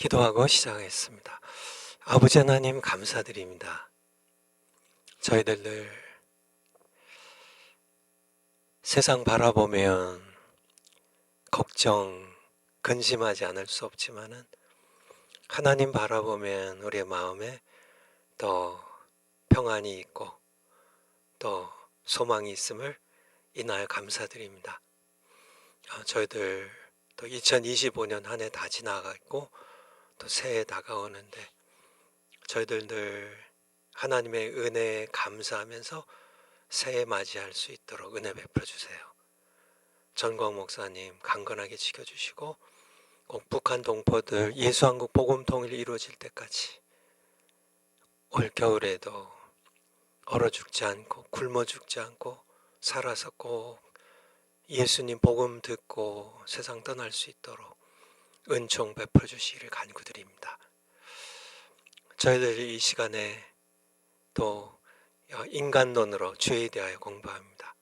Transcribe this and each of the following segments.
기도하고 시작하겠습니다. 아버지 하나님 감사드립니다. 저희들 늘 세상 바라보면 걱정, 근심하지 않을 수 없지만은 하나님 바라보면 우리의 마음에 더 평안이 있고 또 소망이 있음을 이날 감사드립니다. 저희들 또 2025년 한 해 다 지나갔고 또 새해 다가오는데 저희들 늘 하나님의 은혜에 감사하면서 새해 맞이할 수 있도록 은혜 베풀어 주세요. 전광 목사님 강건하게 지켜주시고 꼭 북한 동포들 예수한국 복음 통일이 이루어질 때까지 올 겨울에도 얼어 죽지 않고 굶어 죽지 않고 살아서 꼭 예수님 복음 듣고 세상 떠날 수 있도록 은총 베풀어 주시기를 간구드립니다. 저희들이 이 시간에 또 인간론으로 죄에 대하여 공부합니다.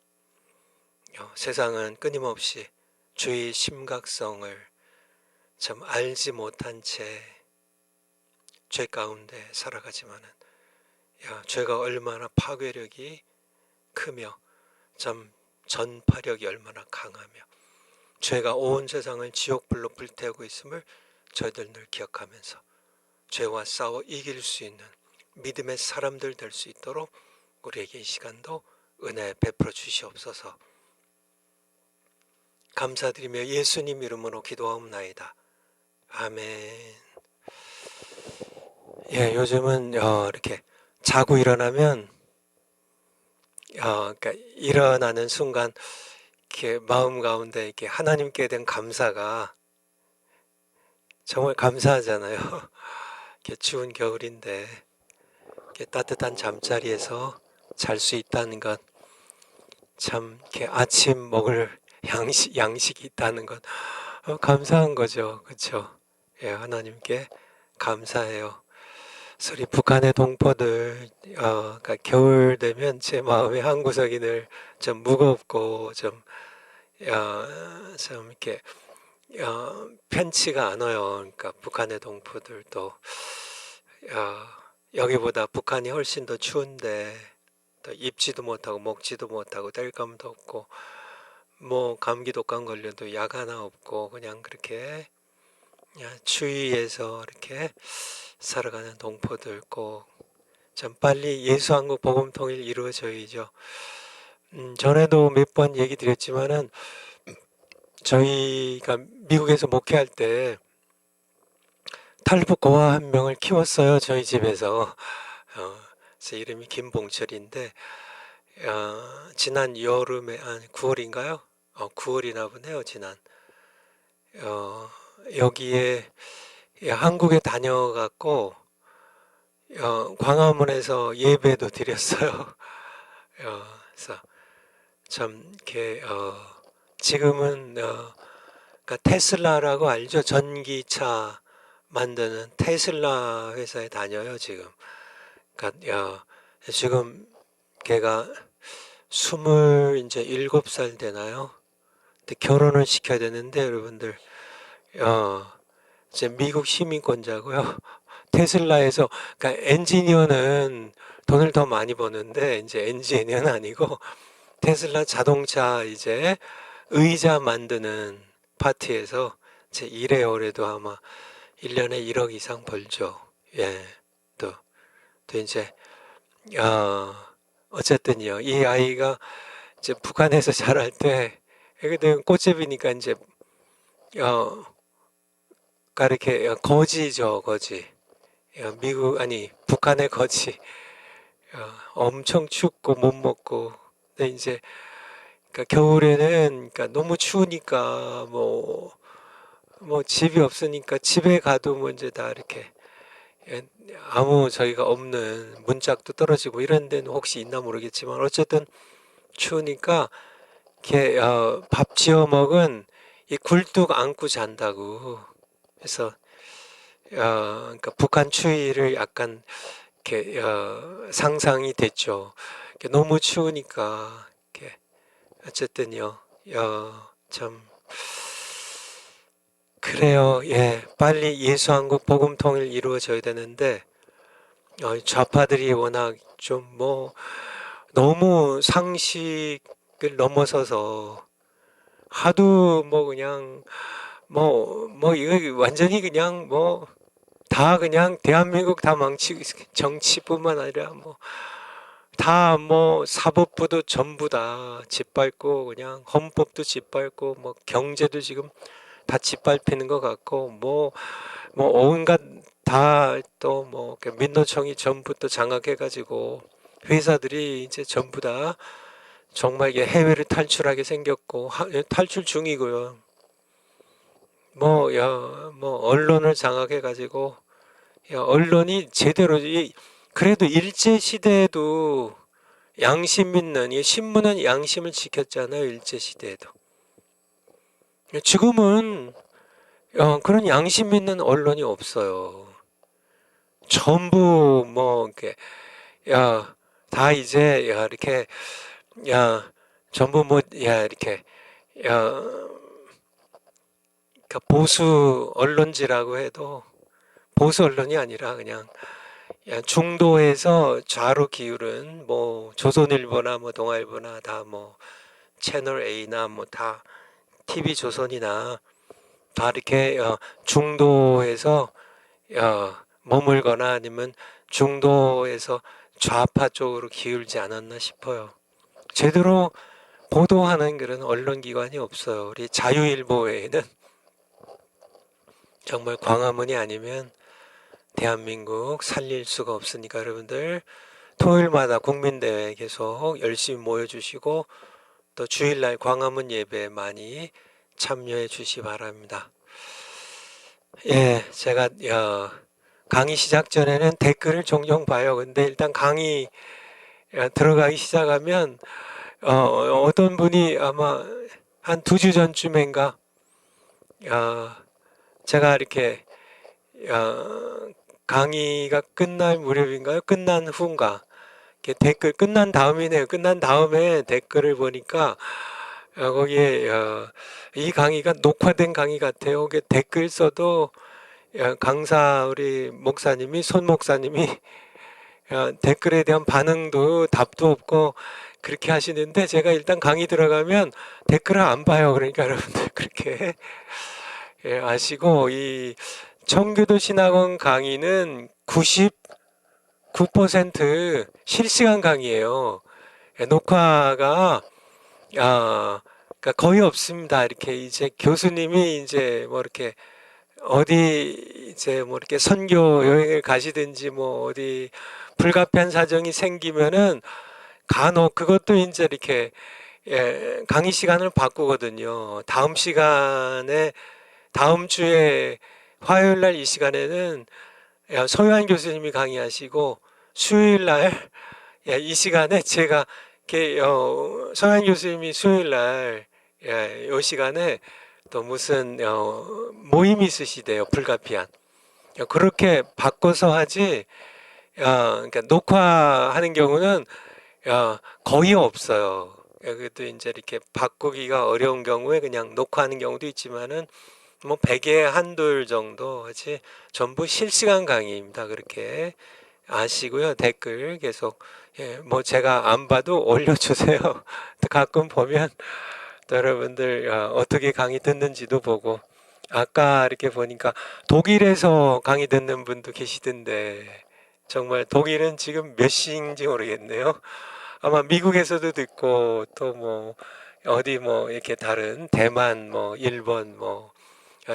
세상은 끊임없이 죄의 심각성을 참 알지 못한 채 죄 가운데 살아가지만은 죄가 얼마나 파괴력이 크며 참 전파력이 얼마나 강하며 죄가 온 세상을 지옥불로 불태우고 있음을 저희들 늘 기억하면서 죄와 싸워 이길 수 있는 믿음의 사람들 될 수 있도록 우리에게 이 시간도 은혜 베풀어 주시옵소서. 감사드리며 예수님 이름으로 기도하옵나이다. 아멘. 요즘은 이렇게 자고 일어나면 그러니까 일어나는 순간 이렇게 마음 가운데 이렇게 하나님께 대한 감사가 정말 감사하잖아요. 이렇게 추운 겨울인데 이렇게 따뜻한 잠자리에서 잘 수 있다는 것, 참 이렇게 아침 먹을 양식이 있다는 것 감사한 거죠, 그렇죠? 하나님께 감사해요. 우리 북한의 동포들, 그러니까 겨울 되면 제 마음의 한 구석이 늘 좀 무겁고 좀 이렇게 편치가 않아요. 그러니까 북한의 동포들도 여기보다 북한이 훨씬 더 추운데 또 입지도 못하고 먹지도 못하고 땔감도 없고 뭐 감기 독감 걸려도 약 하나 없고 그냥 그렇게 추위에서 이렇게 살아가는 동포들 꼭 참 빨리 예수한국 복음 통일 이루어져야죠. 전에도 몇 번 얘기 드렸지만은 저희가 미국에서 목회할 때 탈북 고아 한 명을 키웠어요. 저희 집에서. 제 이름이 김봉철인데 지난 여름에 9월인가요? 9월이나 보네요. 지난 여기에 한국에 다녀갔고 광화문에서 예배도 드렸어요. 그래서 참 이렇게 지금은 그러니까 테슬라라고 알죠? 전기차 만드는 테슬라 회사에 다녀요 지금. 그러니까 지금 걔가 27살 되나요? 근데 결혼을 시켜야 되는데 여러분들 이제 미국 시민권자고요. 테슬라에서 그러니까 엔지니어는 돈을 더 많이 버는데 이제 엔지니어는 아니고 테슬라 자동차 이제 의자 만드는 파티에서 제 일에 올해도 아마 1년에 1억 이상 벌죠. 또 이제 어쨌든요. 이 아이가 이제 북한에서 자랄 때 애기들 꽃집이니까 이제 이렇게 거지죠, 거지. 미국 아니 북한의 거지. 엄청 춥고 못 먹고. 근데 이제 그러니까 겨울에는 그러니까 너무 추우니까 뭐 집이 없으니까 집에 가도 뭐 이제 다 이렇게 아무 저희가 없는 문짝도 떨어지고 이런 데는 혹시 있나 모르겠지만 어쨌든 추우니까 이렇게 밥 지어 먹은 이 굴뚝 안고 잔다고. 그래서 그러니까 북한 추위를 약간 이렇게 상상이 됐죠. 너무 추우니까 이렇게 어쨌든요. 참 그래요. 예, 빨리 예수한국 복음 통일 이루어져야 되는데 좌파들이 워낙 좀 뭐 너무 상식을 넘어서서 하도 뭐 그냥 뭐 이거 완전히 그냥 뭐 다 그냥 대한민국 다 망치고 정치뿐만 아니라 뭐 다 뭐 사법부도 전부 다 짓밟고 그냥 헌법도 짓밟고 뭐 경제도 지금 다 짓밟히는 것 같고 뭐 온갖 다 또 뭐 민노총이 전부 또 장악해가지고 회사들이 이제 전부 다 정말 이게 해외를 탈출하게 생겼고 탈출 중이고요. 뭐 언론을 장악해가지고 야, 언론이 제대로 그래도 일제 시대에도 양심 있는 이 신문은 양심을 지켰잖아요. 일제 시대에도. 지금은 그런 양심 있는 언론이 없어요. 전부 뭐 이렇게 다 이제 이렇게 전부 뭐 이렇게 그러니까 보수 언론지라고 해도 보수 언론이 아니라 그냥 중도에서 좌로 기울은 뭐 조선일보나 뭐 동아일보나 다 뭐 채널 A나 뭐 다 TV 조선이나 다 이렇게 중도에서 머물거나 아니면 중도에서 좌파 쪽으로 기울지 않았나 싶어요. 제대로 보도하는 그런 언론기관이 없어요. 우리 자유일보 외에는 정말 광화문이 아니면 대한민국 살릴 수가 없으니까 여러분들 토요일마다 국민대회 계속 열심히 모여주시고 또 주일날 광화문 예배 많이 참여해 주시 바랍니다. 예, 제가 강의 시작 전에는 댓글을 종종 봐요. 근데 일단 강의 들어가기 시작하면 어떤 분이 아마 한 2주 전쯤인가 제가 이렇게 강의가 끝날 무렵인가요? 끝난 후인가? 댓글 끝난 다음이네요. 끝난 다음에 댓글을 보니까 거기에 이 강의가 녹화된 강의 같아요. 거기에 댓글 써도 강사 우리 목사님이 손 목사님이 댓글에 대한 반응도 답도 없고 그렇게 하시는데 제가 일단 강의 들어가면 댓글을 안 봐요. 그러니까 여러분들 그렇게 아시고 이 청교도 신학원 강의는 99% 실시간 강의예요. 녹화가 그러니까 거의 없습니다. 이렇게 이제 교수님이 이제 뭐 이렇게 어디 이제 뭐 이렇게 선교 여행을 가시든지 뭐 어디 불가피한 사정이 생기면은 간혹 그것도 이제 이렇게 강의 시간을 바꾸거든요. 다음 주에 화요일 날 이 시간에는 서유한 교수님이 강의하시고 수요일 날 이 시간에 제가 서유한 교수님이 수요일 날 이 시간에 또 무슨 모임이 있으시대요. 불가피한. 그렇게 바꿔서 하지 그러니까 녹화하는 경우는 거의 없어요. 그래도 이제 이렇게 바꾸기가 어려운 경우에 그냥 녹화하는 경우도 있지만은 뭐 100에 한둘 정도 하지 전부 실시간 강의입니다. 그렇게 아시고요. 댓글 계속 뭐 제가 안 봐도 올려주세요. 가끔 보면 또 여러분들 어떻게 강의 듣는지도 보고 아까 이렇게 보니까 독일에서 강의 듣는 분도 계시던데 정말 독일은 지금 몇 시인지 모르겠네요. 아마 미국에서도 듣고 또 뭐 어디 뭐 이렇게 다른 대만 뭐 일본 뭐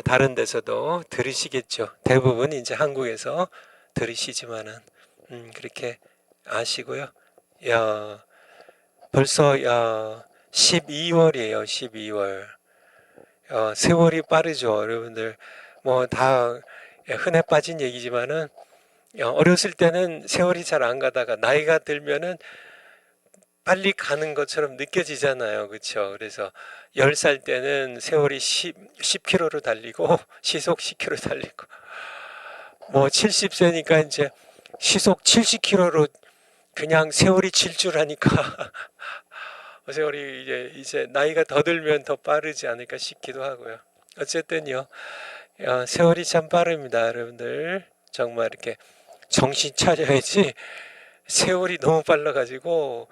다른 데서도 들으시겠죠. 대부분 이제 한국에서 들으시지만은 그렇게 아시고요. 야, 벌써 12월이에요. 12월. 세월이 빠르죠. 여러분들 뭐 다 흔해 빠진 얘기지만은 어렸을 때는 세월이 잘 안 가다가 나이가 들면은 빨리 가는 것처럼 느껴지잖아요. 그렇죠? 그래서 10살 때는 세월이 10km로 달리고 시속 10km 달리고 뭐 70세니까 이제 시속 70km로 그냥 세월이 질 줄 아니까 세월이 이제 나이가 더 들면 더 빠르지 않을까 싶기도 하고요. 어쨌든요. 세월이 참 빠릅니다, 여러분들. 정말 이렇게 정신 차려야지. 세월이 너무 빨라가지고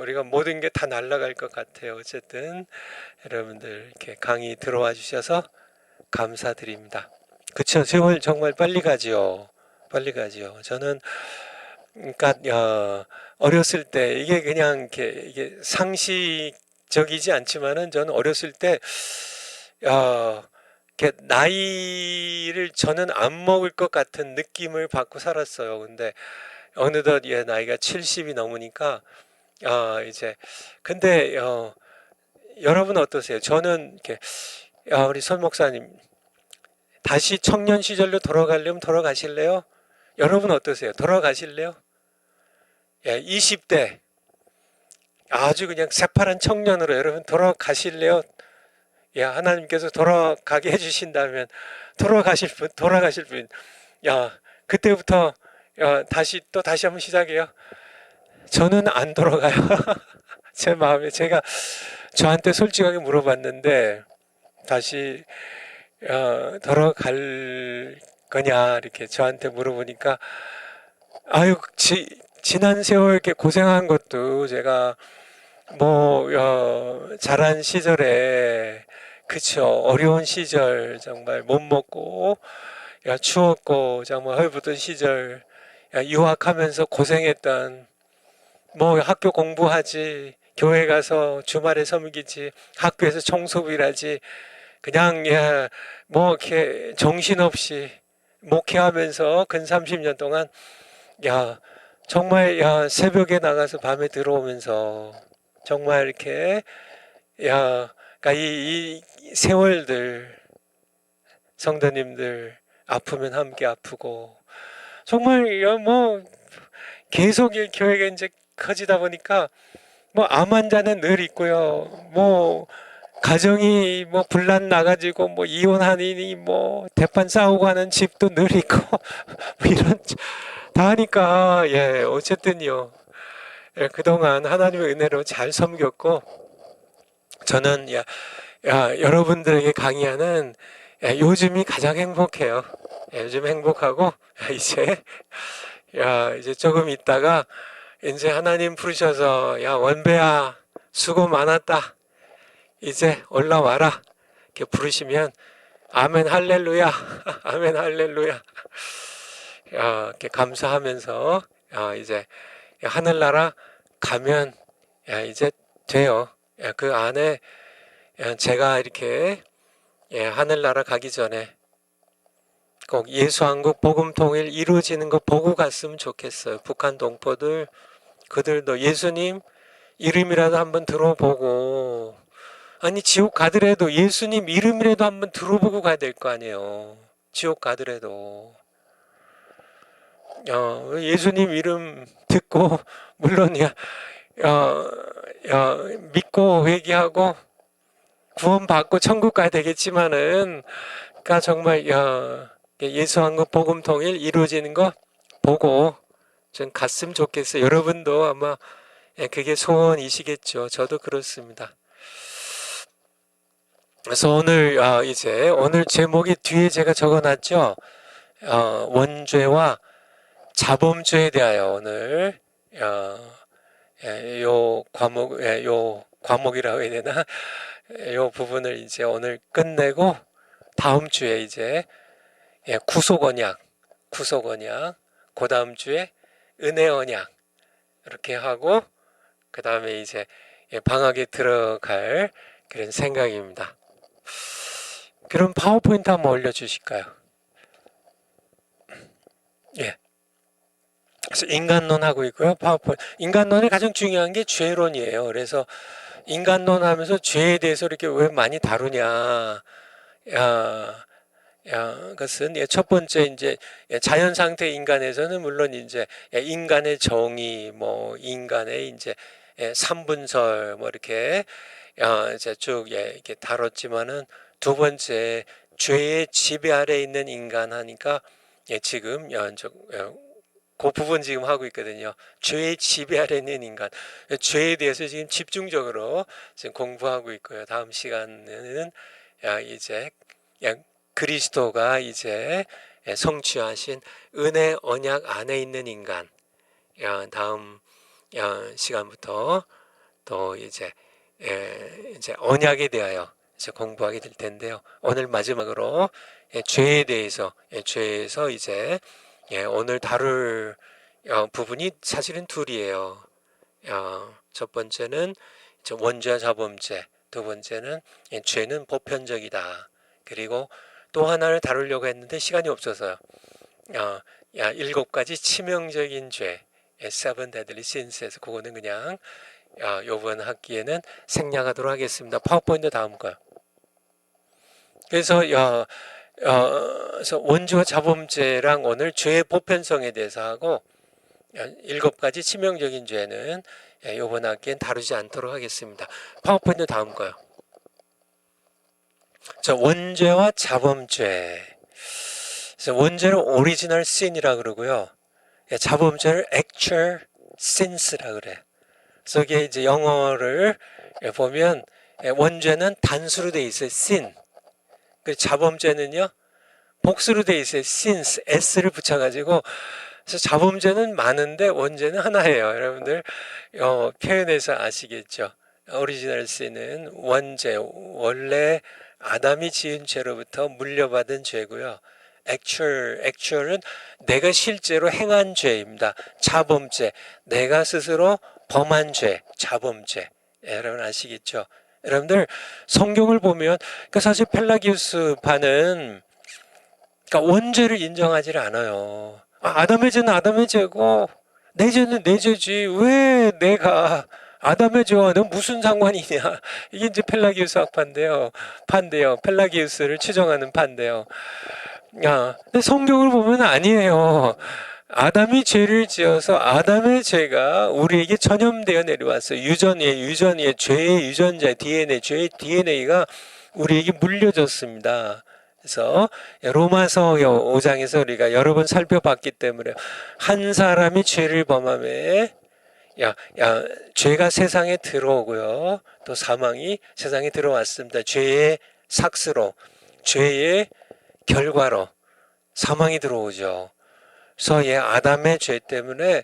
우리가 모든 게 다 날아갈 것 같아요. 어쨌든 여러분들 이렇게 강의 들어와 주셔서 감사드립니다. 그쵸? 세월 정말 빨리 가지요. 빨리 가지요. 저는 그러니까 어렸을 때 이게 그냥 이게 상식적이지 않지만은 저는 어렸을 때 이렇게 나이를 저는 안 먹을 것 같은 느낌을 받고 살았어요. 근데 어느덧 나이가 70이 넘으니까 이제 근데 여러분 어떠세요? 저는 이렇게 우리 손 목사님 다시 청년 시절로 돌아가려면 돌아가실래요? 여러분 어떠세요? 돌아가실래요? 20대 아주 그냥 새파란 청년으로 여러분 돌아가실래요? 하나님께서 돌아가게 해주신다면 돌아가실 분. 그때부터 다시 한번 시작해요. 저는 안 돌아가요. 제 마음에 제가 저한테 솔직하게 물어봤는데 다시 돌아갈 거냐 이렇게 저한테 물어보니까 아유 지난 세월 이렇게 고생한 것도 제가 뭐 자란 시절에 그쵸 어려운 시절 정말 못 먹고 추웠고 정말 헐벗은 시절 유학하면서 고생했던 뭐 학교 공부하지 교회 가서 주말에 섬기지 학교에서 청소부일하지 그냥 뭐 이렇게 정신없이 목회하면서 근 30년 동안 정말 새벽에 나가서 밤에 들어오면서 정말 이렇게 그러니까 이 세월들 성도님들 아프면 함께 아프고 정말 뭐 계속 이 교회가 이제 커지다 보니까 뭐 암 환자는 늘 있고요. 뭐 가정이 뭐 분란 나가지고 뭐 이혼하니 뭐 대판 싸우고 하는 집도 늘 있고 뭐 이런 다 하니까 어쨌든요. 그동안 하나님의 은혜로 잘 섬겼고 저는 여러분들에게 강의하는 요즘이 가장 행복해요. 요즘 행복하고 이제 이제 조금 있다가 이제 하나님 부르셔서 원배야 수고 많았다. 이제 올라와라. 이렇게 부르시면 아멘 할렐루야. 아멘 할렐루야. 이렇게 감사하면서 이제 하늘나라 가면 이제 돼요. 그 안에 제가 이렇게 하늘나라 가기 전에 꼭 예수한국 복음통일 이루어지는 거 보고 갔으면 좋겠어요. 북한 동포들 그들도 예수님 이름이라도 한번 들어보고 아니 지옥 가더라도 예수님 이름이라도 한번 들어보고 가야 될 거 아니에요. 지옥 가더라도 예수님 이름 듣고 물론 믿고 회개하고 구원받고 천국 가야 되겠지만은 그러니까 정말 예수한국 복음통일 이루어지는 거 보고 좀 갔으면 좋겠어요. 여러분도 아마 그게 소원이시겠죠. 저도 그렇습니다. 그래서 오늘 제목이 뒤에 제가 적어놨죠. 원죄와 자범죄에 대하여 오늘 요 과목이라고 해야 되나? 요 부분을 이제 오늘 끝내고 다음 주에 이제 구속 언약, 그 다음 주에 은혜 언약 이렇게 하고 그 다음에 이제 방학에 들어갈 그런 생각입니다. 그럼 파워포인트 한번 올려주실까요? 그래서 인간론 하고 있고요. 파워포인트. 인간론의 가장 중요한 게 죄론이에요. 그래서 인간론 하면서 죄에 대해서 이렇게 왜 많이 다루냐. 그것은 첫 번째 이제 자연 상태 인간에서는 물론 이제 인간의 정의, 뭐 인간의 이제 삼분설 뭐 이렇게 이제 쭉 이렇게 다뤘지만은 두 번째 죄의 지배 아래 있는 인간 하니까 지금 그 부분 지금 하고 있거든요. 죄의 지배 아래 있는 인간, 죄에 대해서 지금 집중적으로 지금 공부하고 있고요. 다음 시간에는 이제 그리스도가 이제 성취하신 은혜 언약 안에 있는 인간. 다음 시간부터 또 이제 언약에 대하여 이제 공부하게 될 텐데요. 오늘 마지막으로 죄에 대해서 죄에서 이제 오늘 다룰 부분이 사실은 둘이에요. 첫 번째는 원죄와 자범죄, 두 번째는 죄는 보편적이다. 그리고 또 하나를 다루려고 했는데 시간이 없어서요. 7가지 치명적인 죄, Seven Deadly Sins에서 그거는 그냥 이번 학기에는 생략하도록 하겠습니다. 파워포인트 다음 거요. 그래서 그래서 원죄와 자범죄랑 오늘 죄의 보편성에 대해서 하고 7가지 치명적인 죄는 이번 학기엔 다루지 않도록 하겠습니다. 파워포인트 다음 거요. 원죄와 자범죄. 그래서 원죄를 오리지널 sin이라 그러고요. 자범죄를 actual sins라 그래. 그래서 이게 이제 영어를 보면 원죄는 단수로 돼 있어요. sin. 그 자범죄는요 복수로 돼 있어요. sins, s를 붙여가지고. 그래서 자범죄는 많은데 원죄는 하나예요. 여러분들 표현해서 아시겠죠? 오리지널 sin은 원죄, 원래 아담이 지은 죄로부터 물려받은 죄고요. actual은 내가 실제로 행한 죄입니다. 자범죄, 내가 스스로 범한 죄, 자범죄. 여러분 아시겠죠? 여러분들 성경을 보면 그러니까 사실 펠라기우스파는 그러니까 원죄를 인정하지 않아요. 아담의 죄는 아담의 죄고 내 죄는 내 죄지 왜 내가 아담의 죄와 너 무슨 상관이냐. 이게 이제 펠라기우스 학파인데요. 펠라기우스를 추정하는 파인데요. 근데 성경을 보면 아니에요. 아담이 죄를 지어서 아담의 죄가 우리에게 전염되어 내려왔어요. 유전이에요. 죄의 유전자 DNA, 죄의 DNA가 우리에게 물려졌습니다. 그래서 로마서 5장에서 우리가 여러 번 살펴봤기 때문에 한 사람이 죄를 범함에 죄가 세상에 들어오고요. 또 사망이 세상에 들어왔습니다. 죄의 삭스로, 죄의 결과로 사망이 들어오죠. 그래서 아담의 죄 때문에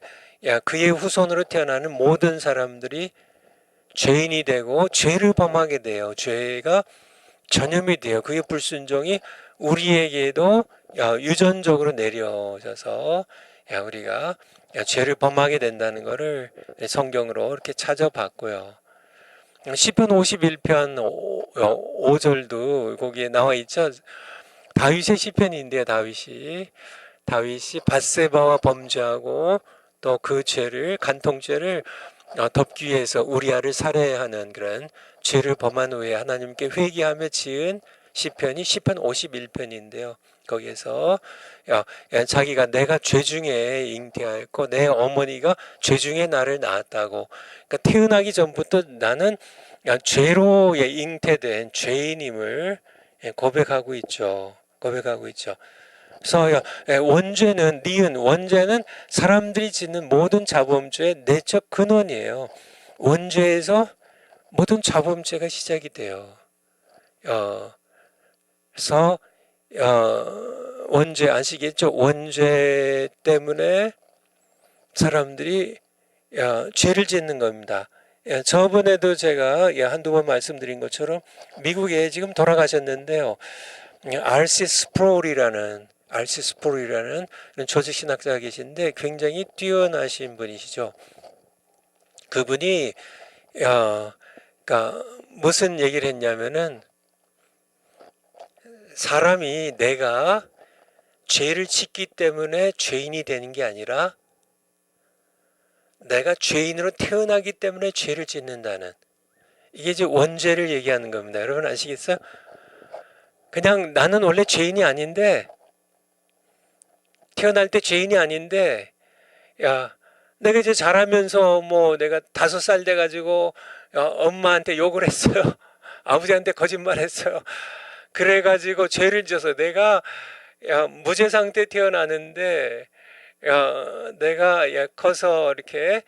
그의 후손으로 태어나는 모든 사람들이 죄인이 되고 죄를 범하게 돼요. 죄가 전염이 돼요. 그의 불순종이 우리에게도 유전적으로 내려져서 우리가 죄를 범하게 된다는 것을 성경으로 이렇게 찾아봤고요. 시편 51편 5절도 거기에 나와 있죠. 다윗의 시편인데요. 다윗이 밧세바와 범죄하고 또 그 죄를 간통죄를 덮기 위해서 우리아를 살해하는 그런 죄를 범한 후에 하나님께 회개하며 지은 시편이 시편 51편인데요. 거기에서 자기가 내가 죄 중에 잉태하였고 내 어머니가 죄 중에 나를 낳았다고. 그러니까 태어나기 전부터 나는 죄로 잉태된 죄인임을 고백하고 있죠. 그래서 원죄는 사람들이 짓는 모든 자범죄의 내적 근원이에요. 원죄에서 모든 자범죄가 시작이 돼요. 그래서 원죄 아시겠죠? 원죄 때문에 사람들이 죄를 짓는 겁니다. 저번에도 제가 한두 번 말씀드린 것처럼 미국에 지금 돌아가셨는데요. R.C. 스프롤이라는 조직 신학자가 계신데 굉장히 뛰어나신 분이시죠. 그분이 그러니까 무슨 얘기를 했냐면은 사람이 내가 죄를 짓기 때문에 죄인이 되는 게 아니라 내가 죄인으로 태어나기 때문에 죄를 짓는다는, 이게 이제 원죄를 얘기하는 겁니다. 여러분 아시겠어요? 그냥 나는 원래 죄인이 아닌데, 태어날 때 죄인이 아닌데, 내가 이제 자라면서 내가 5살 돼가지고 엄마한테 욕을 했어요. 아버지한테 거짓말 했어요. 그래가지고 죄를 져서 내가 무죄 상태 태어나는데 내가 커서 이렇게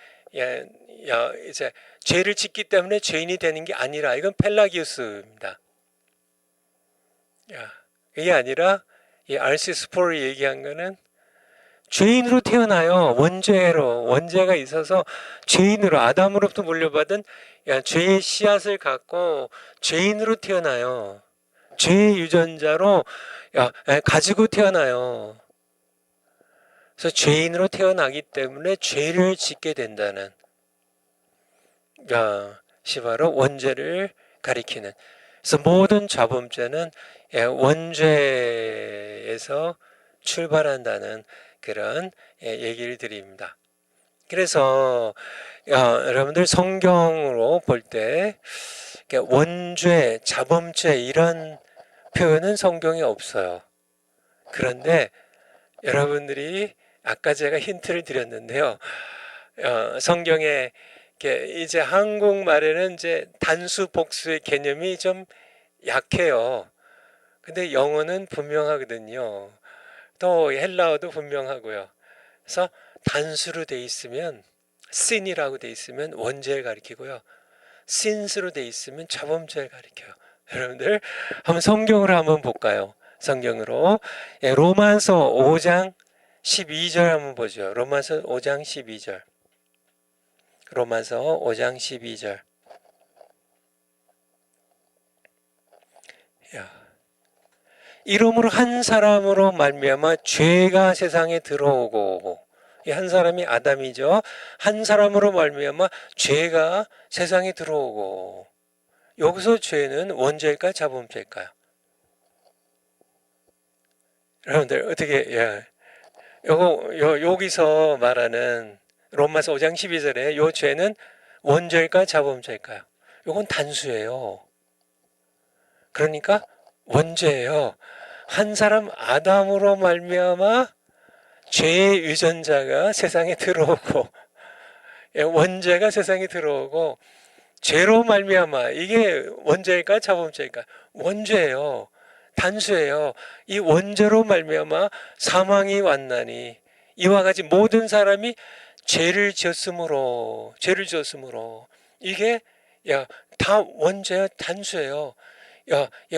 이제 죄를 짓기 때문에 죄인이 되는 게 아니라, 이건 펠라기우스입니다. 그게 아니라 이 RC 스포를 얘기한 거는 죄인으로 태어나요. 원죄가 있어서 죄인으로 아담으로부터 물려받은 죄의 씨앗을 갖고 죄인으로 태어나요. 죄의 유전자로 가지고 태어나요. 그래서 죄인으로 태어나기 때문에 죄를 짓게 된다는 것이 바로 원죄를 가리키는. 그래서 모든 자범죄는 원죄에서 출발한다는 그런 얘기를 드립니다. 그래서 여러분들 성경으로 볼 때 원죄, 자범죄 이런 표현은 성경에 없어요. 그런데 여러분들이 아까 제가 힌트를 드렸는데요. 성경에 이제 한국말에는 이제 단수 복수의 개념이 좀 약해요. 근데 영어는 분명하거든요. 또 헬라어도 분명하고요. 그래서 단수로 돼 있으면 sin이라고 돼 있으면 원죄를 가리키고요. sins로 돼 있으면 자범죄를 가리켜요. 여러분들 한번 성경으로 한번 볼까요? 성경으로 로마서 5장 12절 한번 보죠. 로마서 5장 12절. 로마서 5장 12절. 이러므로 한 사람으로 말미암아 죄가 세상에 들어오고, 한 사람이 아담이죠. 한 사람으로 말미암아 죄가 세상에 들어오고. 여기서 죄는 원죄일까요, 자범죄일까요? 여러분들 어떻게 여기서 말하는 로마서 5장 12절에 요 죄는 원죄일까요, 자범죄일까요? 요건 단수예요. 그러니까 원죄예요. 한 사람 아담으로 말미암아 죄의 유전자가 세상에 들어오고 원죄가 세상에 들어오고 죄로 말미암아 이게 원죄일까 자범죄일까? 원죄예요. 단수예요. 이 원죄로 말미암아 사망이 왔나니 이와 같이 모든 사람이 죄를 지었으므로 이게 다 원죄야 단수예요.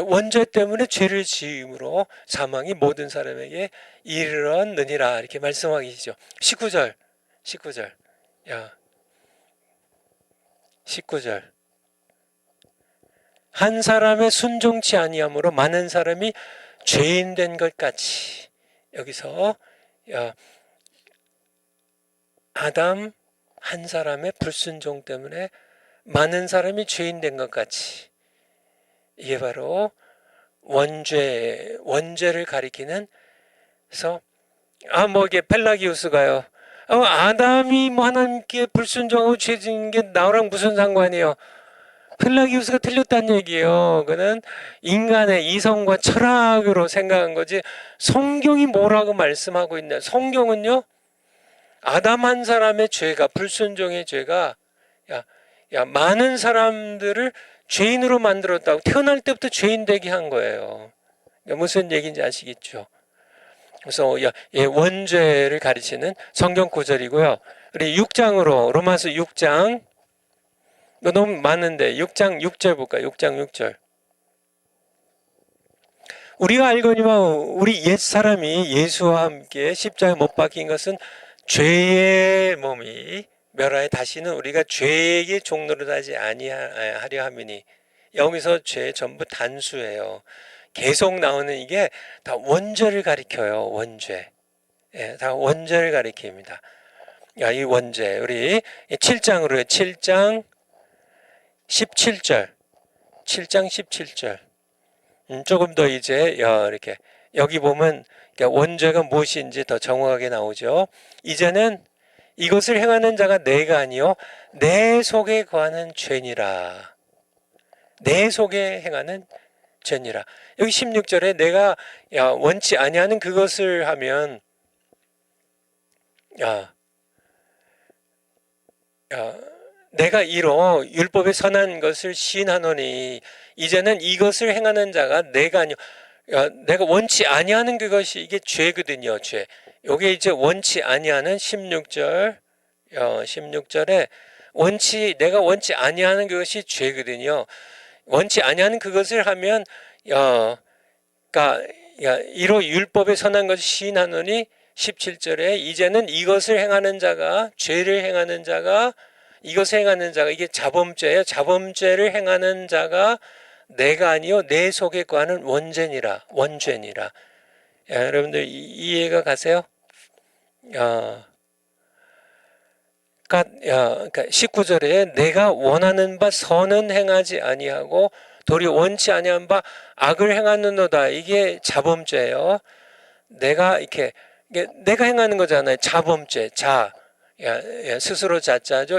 원죄 때문에 죄를 지음으로 사망이 모든 사람에게 이르렀느니라 이렇게 말씀하시죠. 19절 19절 한 사람의 순종치 아니함으로 많은 사람이 죄인 된 것 같이 여기서 아담 한 사람의 불순종 때문에 많은 사람이 죄인 된 것 같이 이게 바로 원죄를 가리키는. 그래서 이게 펠라기우스가요. 아담이 하나님께 불순종하고 죄진 게 나랑 무슨 상관이에요? 펠라기우스가 틀렸다는 얘기예요. 그는 인간의 이성과 철학으로 생각한 거지 성경이 뭐라고 말씀하고 있냐. 성경은요. 아담 한 사람의 죄가 불순종의 죄가 많은 사람들을 죄인으로 만들었다고 태어날 때부터 죄인 되게 한 거예요. 무슨 얘기인지 아시겠죠? 그래서 원죄를 가르치는 성경 구절이고요. 우리 6장으로 로마서 6장 너무 많은데 6장 6절 볼까요? 6장 6절. 우리가 알거니와 우리 옛사람이 예수와 함께 십자가에 못 박힌 것은 죄의 몸이 멸하여 다시는 우리가 죄에게 종노릇하지 아니하려 함이니. 여기서 죄 전부 단수예요. 계속 나오는 이게 다 원죄를 가리켜요. 원죄. 다 원죄를 가리킵니다. 이 원죄 우리 7장으로요. 7장 17절. 7장 17절. 조금 더 이제 이렇게 여기 보면 원죄가 무엇인지 더 정확하게 나오죠. 이제는 이것을 행하는 자가 내가 아니요 내 속에 거하는 죄니라. 내 속에 행하는 죄니라. 여기 16절에 내가 원치 아니하는 그것을 하면 내가 이로 율법의 선한 것을 시인하노니 이제는 이것을 행하는 자가 내가 아니요 내가 원치 아니하는 그것이 이게 죄거든요. 죄. 요게 이제 원치 아니하는 16절에 내가 원치 아니하는 그것이 죄거든요. 원치 아니하는 그것을 하면 그러니까 이로 율법에 선한 것을 시인하노니 17절에 이제는 이것을 행하는 자가 죄를 행하는 자가 이것을 행하는 자가 이게 자범죄예요. 자범죄를 행하는 자가 내가 아니요 내 속에 거하는 원죄니라. 여러분들 이해가 가세요? 그러니까 19절에 내가 원하는 바 선은 행하지 아니하고 도리어 원치 아니한 바 악을 행하는도다. 이게 자범죄예요. 내가 내가 행하는 거잖아요. 자범죄, 스스로 자자죠.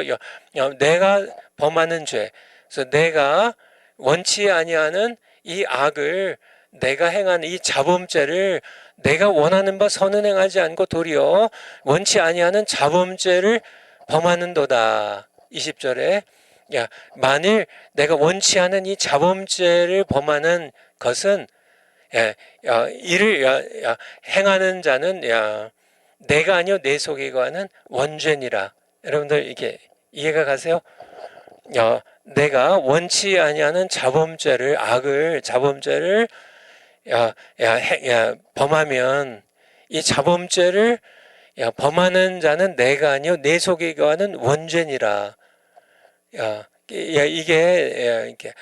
내가 범하는 죄. 그래서 내가 원치 아니하는 이 악을 내가 행하는 이 자범죄를 내가 원하는 바 선은 행하지 않고 도리어 원치 아니하는 자범죄를 범하는도다. 20절에 만일 내가 원치 않은 이 자범죄를 범하는 것은 이를 행하는 자는 내가 아니요 내 속에 거하는 원죄니라. 여러분들 이게 이해가 가세요? 내가 원치 아니하는 자범죄를 범하면 이 자범죄를 범하는 자는 내가 아니요 내 속에 거하는 원죄니라. 이게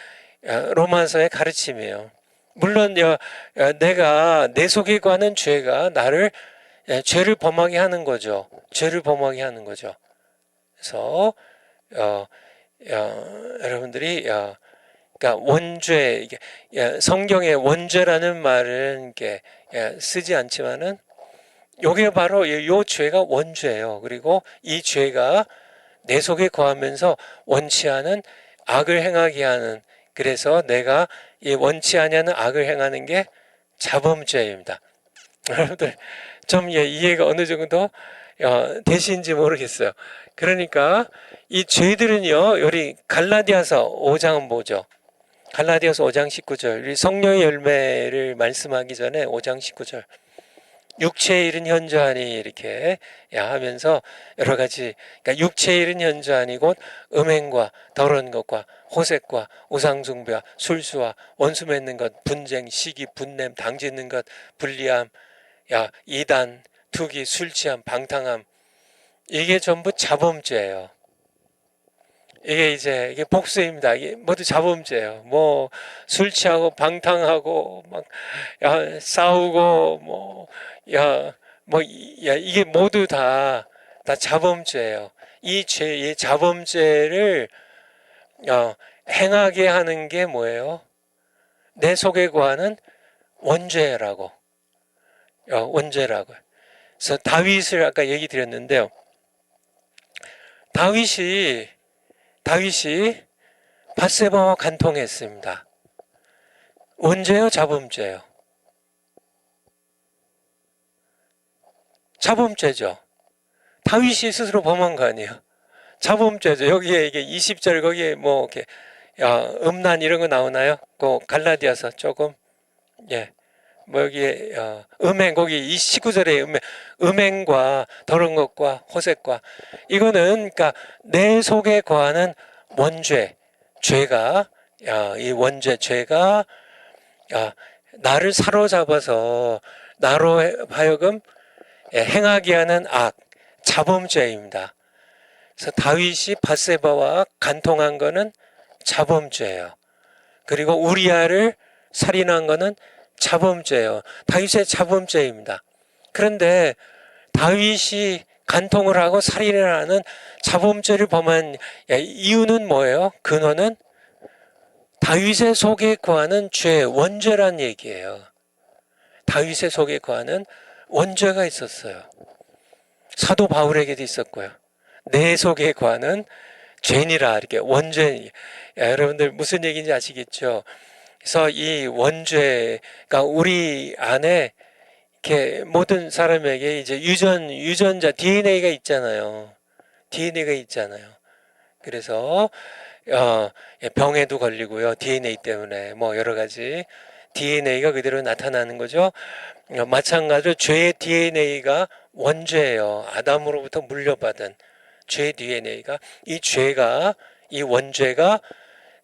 로마서의 가르침이에요. 물론 내가 내 속에 거하는 죄가 나를 죄를 범하게 하는 거죠. 그래서 여러분들이 그러니까 원죄 성경에 원죄라는 말은 쓰지 않지만은 요게 바로 요 죄가 원죄예요. 그리고 이 죄가 내 속에 거하면서 원치 않은 악을 행하게 하는, 그래서 내가 이 원치 않는 악을 행하는 게 자범죄입니다. 여러분들 좀 이해가 어느 정도 되신지 모르겠어요. 그러니까 이 죄들은요, 우리 갈라디아서 5장은 뭐죠? 갈라디아서 5장 19절, 우리 성령의 열매를 말씀하기 전에 5장 19절, 육체의 일은 현저하니 이렇게 하면서 여러 가지, 그러니까 육체의 일은 현저하니 곧 음행과 더러운 것과 호색과 우상숭배와 술수와 원수 맺는 것, 분쟁, 시기, 분냄, 당짓는 것, 불리함, 이단, 투기, 술취함, 방탕함, 이게 전부 자범죄예요. 이게 복수입니다. 이게 모두 자범죄예요. 뭐 술 취하고 방탕하고 막 싸우고 이게 모두 다 자범죄예요. 이 자범죄를 행하게 하는 게 뭐예요? 내 속에 거하는 원죄라고. 원죄라고. 그래서 다윗을 아까 얘기 드렸는데요. 다윗이 밧세바와 간통했습니다. 원죄요, 자범죄요? 자범죄죠. 다윗이 스스로 범한 거 아니에요? 자범죄죠. 여기에 이게 20절 거기에 뭐 이렇게 음란 이런 거 나오나요? 그 갈라디아서 조금 뭐 여기에 음행 거기 이 19절에 음행과 더러운 것과 호색과 이거는 그러니까 내 속에 거하는 원죄 죄가 이 원죄 죄가 나를 사로잡아서 나로 하여금 행하게 하는 악 자범죄입니다. 그래서 다윗이 밧세바와 간통한 거는 자범죄예요. 그리고 우리아를 살인한 거는 자범죄예요. 다윗의 자범죄입니다. 그런데 다윗이 간통을 하고 살인을 하는 자범죄를 범한 이유는 뭐예요? 근원은 다윗의 속에 거하는 죄, 원죄란 얘기예요. 다윗의 속에 거하는 원죄가 있었어요. 사도 바울에게도 있었고요. 내 속에 거하는 죄니라 이렇게 원죄. 여러분들 무슨 얘기인지 아시겠죠? 그래서 이 원죄가 우리 안에 이렇게 모든 사람에게 이제 유전자 DNA가 있잖아요. 그래서 병에도 걸리고요. DNA 때문에 뭐 여러 가지 DNA가 그대로 나타나는 거죠. 마찬가지로 죄의 DNA가 원죄예요. 아담으로부터 물려받은 죄의 DNA가 이 원죄가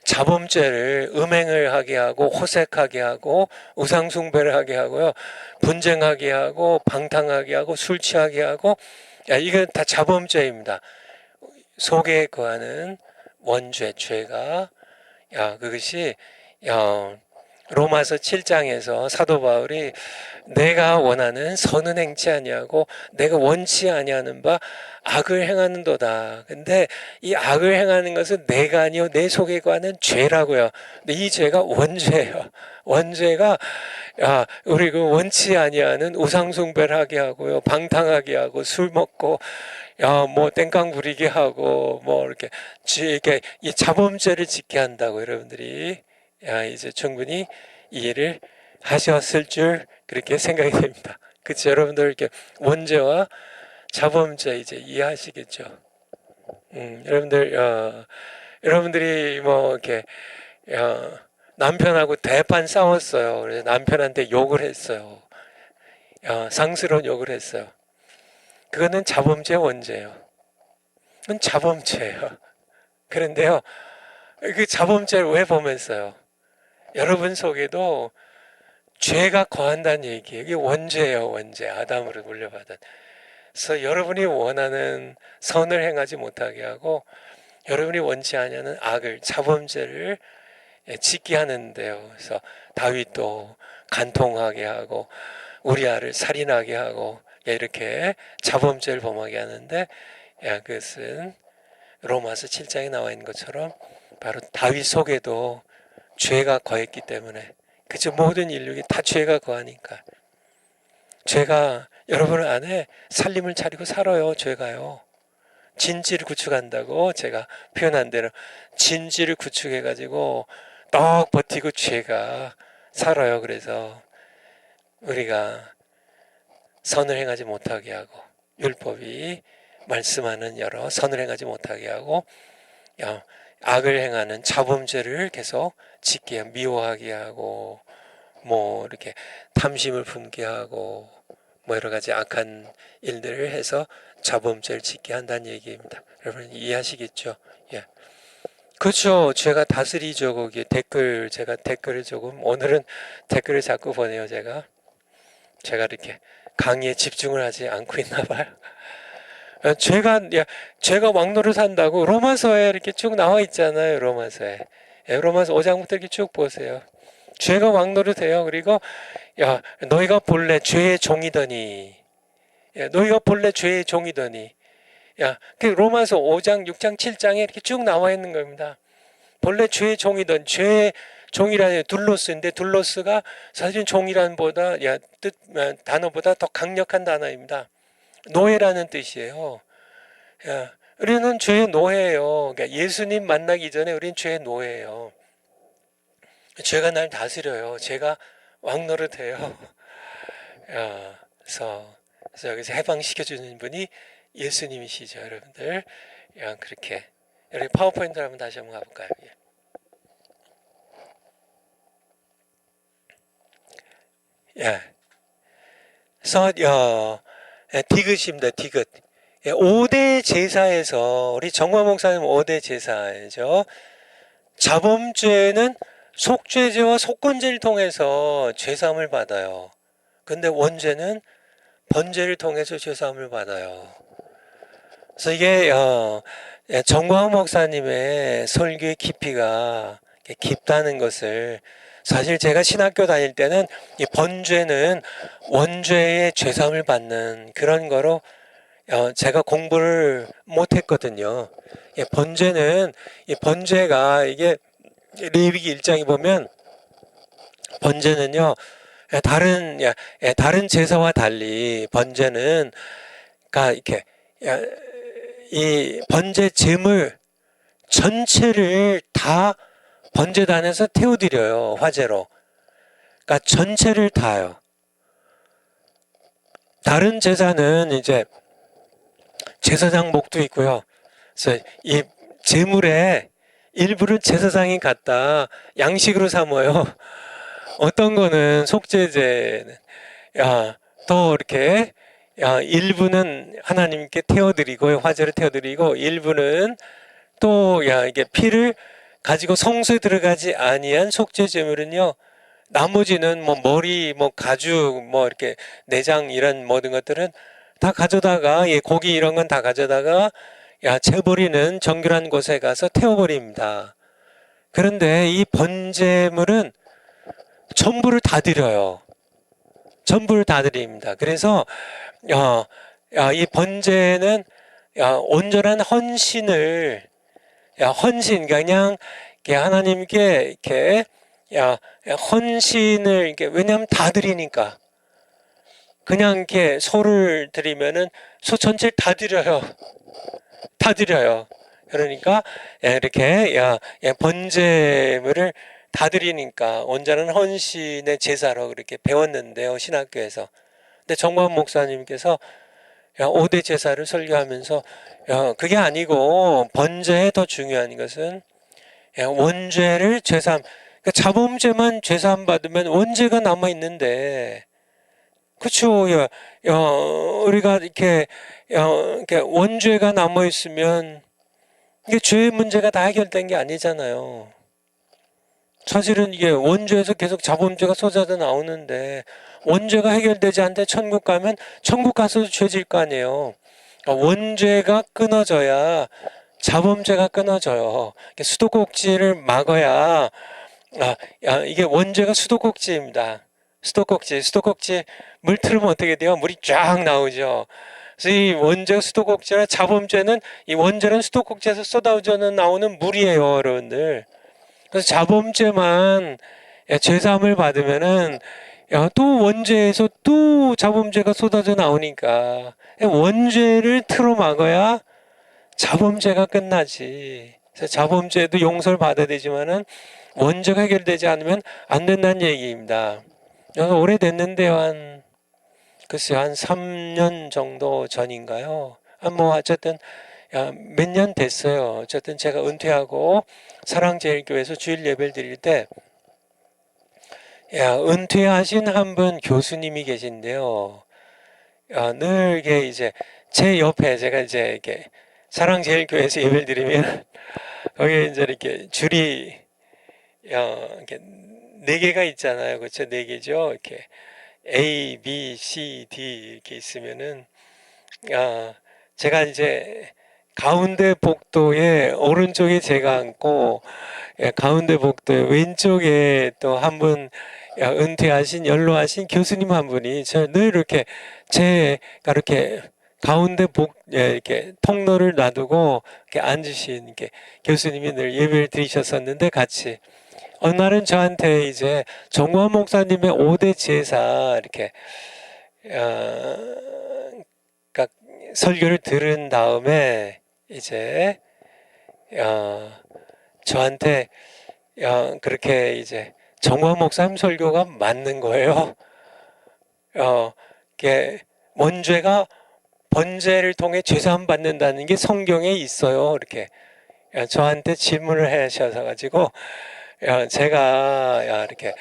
자범죄를 음행을 하게 하고 호색하게 하고 우상숭배를 하게 하고요. 분쟁하게 하고 방탕하게 하고 술 취하게 하고 이건 다 자범죄입니다. 속에 거하는 원죄, 죄가 그것이 로마서 7장에서 사도 바울이 내가 원하는 선은 행치 아니하고 내가 원치 아니하는 바 악을 행하는도다. 근데 이 악을 행하는 것은 내가 아니요 내 속에 거하는 죄라고요. 근데 이 죄가 원죄예요. 원죄가 우리 그 원치 아니하는 우상숭배를 하게 하고요, 방탕하게 하고 술 먹고 뭐 땡깡 부리게 하고 뭐 이렇게 이 자범죄를 짓게 한다고 여러분들이 이제 충분히 이해를 하셨을 줄 그렇게 생각이 됩니다. 그렇죠? 여러분들 이렇게 원죄와 자범죄 이제 이해하시겠죠? 여러분들이 뭐 이렇게 남편하고 대판 싸웠어요. 그래서 남편한테 욕을 했어요. 상스러운 욕을 했어요. 그거는 자범죄 원죄예요. 그건 자범죄예요. 그런데요, 그 자범죄를 왜 범했어요? 여러분 속에도 죄가 거한다는 얘기예요. 이게 원죄예요, 원죄. 아담으로 물려받은. 그래서 여러분이 원하는 선을 행하지 못하게 하고 여러분이 원치 않는 악을, 자범죄를 짓게 하는데요. 그래서 다윗도 간통하게 하고 우리아를 살인하게 하고 이렇게 자범죄를 범하게 하는데 그것은 로마서 7장에 나와 있는 것처럼 바로 다윗 속에도 죄가 거했기 때문에 그저 모든 인류가 다 죄가 거하니까 죄가 여러분 안에 살림을 차리고 살아요. 죄가요. 진지를 구축한다고 제가 표현한 대로 진지를 구축해가지고 떡 버티고 죄가 살아요. 그래서 우리가 선을 행하지 못하게 하고 율법이 말씀하는 여러 선을 행하지 못하게 하고 악을 행하는 자범죄를 계속 짓게 미워하게 하고 뭐 이렇게 탐심을 품게 하고 뭐 여러 가지 악한 일들을 해서 자범죄를 짓게 한다는 얘기입니다. 여러분 이해하시겠죠? 예. 그렇죠. 죄가 다스리죠. 거기에 제가 댓글을 조금 오늘은 댓글을 자꾸 보내요. 제가 이렇게 강의에 집중을 하지 않고 있나 봐요. 죄가 왕노릇 한다고 로마서에 이렇게 쭉 나와 있잖아요. 로마서 5장부터 이렇게 쭉 보세요. 죄가 왕노릇해요. 그리고 너희가 본래 죄의 종이더니 너희가 본래 죄의 종이더니 그 로마서 5장, 6장, 7장에 이렇게 쭉 나와 있는 겁니다. 본래 죄의 종이던 죄의 종이라는 둘로스인데 둘로스가 사실 종이라는 단어보다 더 강력한 단어입니다. 노예라는 뜻이에요. 우리는 죄의 노예예요. 그러니까 예수님 만나기 전에 우리는 죄의 노예예요. 죄가 날 다스려요. 죄가 왕노릇해요. 그래서 여기서 해방시켜주는 분이 예수님이시죠, 여러분들. 그렇게 여기 파워포인트 한번 다시 한번 가볼까요? 그래서 디귿입니다. 디귿. 5대 제사에서 우리 정화 목사님 5대 제사죠. 자범죄는 속죄제와 속건제를 통해서 죄사함을 받아요. 근데 원죄는 번제를 통해서 죄사함을 받아요. 그래서 이게 정광 목사님의 설교의 깊이가 깊다는 것을 사실 제가 신학교 다닐 때는 이 번죄는 원죄의 죄사함을 받는 그런 거로 제가 공부를 못했거든요. 번제가 이게 레위기 1장에 보면 번제는요 다른 제사와 달리 번제는 이렇게 이 번제 제물 전체를 다 번제단에서 태워드려요. 화제로. 그러니까 전체를 다요. 다른 제사는 이제 제사장 목도 있고요. 그래서 이 제물의 일부를 제사장이 갖다 양식으로 삼아요. 어떤 거는 속죄제는 또 이렇게 일부는 하나님께 태워드리고 화제를 태워드리고 일부는 또 이게 피를 가지고 성소에 들어가지 아니한 속죄 제물은요, 나머지는 뭐 머리, 뭐 가죽, 뭐 이렇게 내장 이런 모든 것들은 다 가져다가, 예, 고기 이런 건 다 가져다가 재버리는 정결한 곳에 가서 태워버립니다. 그런데 이 번제물은 전부를 다 드려요. 전부를 다 드립니다. 그래서 이 번제는 온전한 헌신을, 헌신, 그냥 하나님께 이렇게 헌신을, 이렇게, 왜냐하면 다 드리니까. 그냥 이렇게 소를 드리면은 소 전체를 다 드려요. 다 드려요. 그러니까 이렇게 번제물을 다 드리니까 온전한 헌신의 제사로 그렇게 배웠는데요, 신학교에서. 근데 정광 목사님께서 5대 제사를 설교하면서 그게 아니고 번제에 더 중요한 것은 원죄를 죄사함. 그러니까 자범죄만 죄사함 받으면 원죄가 남아 있는데, 그렇죠. 우리가 이렇게 원죄가 남아 있으면 이게 죄의 문제가 다 해결된 게 아니잖아요. 사실은 이게 원죄에서 계속 자범죄가 쏟아져 나오는데, 원죄가 해결되지 않는데 천국 가면 천국 가서도 죄질 거 아니에요. 원죄가 끊어져야 자범죄가 끊어져요. 수도꼭지를 막아야, 이게 원죄가 수도꼭지입니다. 수도꼭지 물 틀으면 어떻게 돼요? 물이 쫙 나오죠. 그래서 이 원죄가 수도꼭지나 자범죄는, 이 원죄는 수도꼭지에서 쏟아져 나오는 물이에요, 여러분들. 그래서 자범죄만 죄사함을 받으면은 또 원죄에서 또 자범죄가 쏟아져 나오니까 원죄를 틀어 막아야 자범죄가 끝나지. 그래서 자범죄도 용서를 받아야 되지만은 원죄가 해결되지 않으면 안 된다는 얘기입니다. 그래서 오래됐는데요, 글쎄요, 한 3년 정도 전인가요? 뭐 어쨌든 몇 년 됐어요. 어쨌든 제가 은퇴하고 사랑제일교회에서 주일 예배를 드릴 때 은퇴하신 한 분 교수님이 계신데요. 늘 이게 이제 제 옆에 제가 이제 이렇게 사랑제일교회에서 예배를 드리면 거기에 이제 이렇게 줄이 이렇게 네 개가 있잖아요. 그렇죠? 네 개죠. 이렇게 A, B, C, D 이렇게 있으면은 제가 이제 가운데 복도에 오른쪽에 제가 앉고 가운데 복도에 왼쪽에 또 한 분 은퇴하신 연로하신 교수님 한 분이 저 늘 이렇게 제가 이렇게 가운데 이렇게 통로를 놔두고 이렇게 앉으신 이렇게 교수님이 늘 예배를 드리셨었는데 같이 어느 날은 저한테 이제 정광 목사님의 5대 제사 이렇게 그러니까 설교를 들은 다음에 이제 저한테 그렇게 이제 정광 목사님 설교가 맞는 거예요. 이게 원죄가 번제를 통해 죄사함 받는다는 게 성경에 있어요. 이렇게 저한테 질문을 하셔서 가지고 제가 이렇게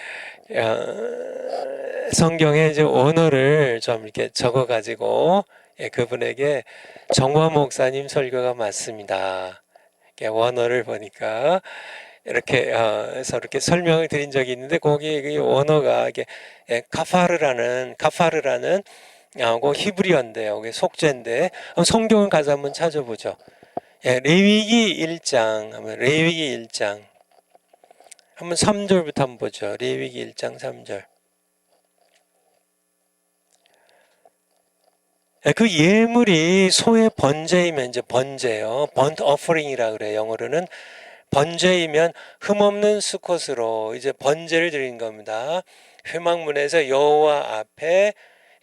성경에 이제 원어를 좀 이렇게 적어 가지고 그분에게 정화 목사님 설교가 맞습니다. 원어를 보니까 이렇게 해서 이렇게 설명을 드린 적이 있는데 거기 그 원어가 이게 카파르라는 그 히브리어인데요. 그게 속죄인데 성경을 가서 한번 찾아보죠. 레위기 1장 하면 레위기 1장 한번 3절부터 한번 보죠. 레위기 1장 3절. 그 예물이 소의 번제이면 이제 번제요. 번트 어퍼링이라 그래요. 영어로는 번제이면 흠없는 수컷으로 이제 번제를 드린 겁니다. 회막문에서 여호와 앞에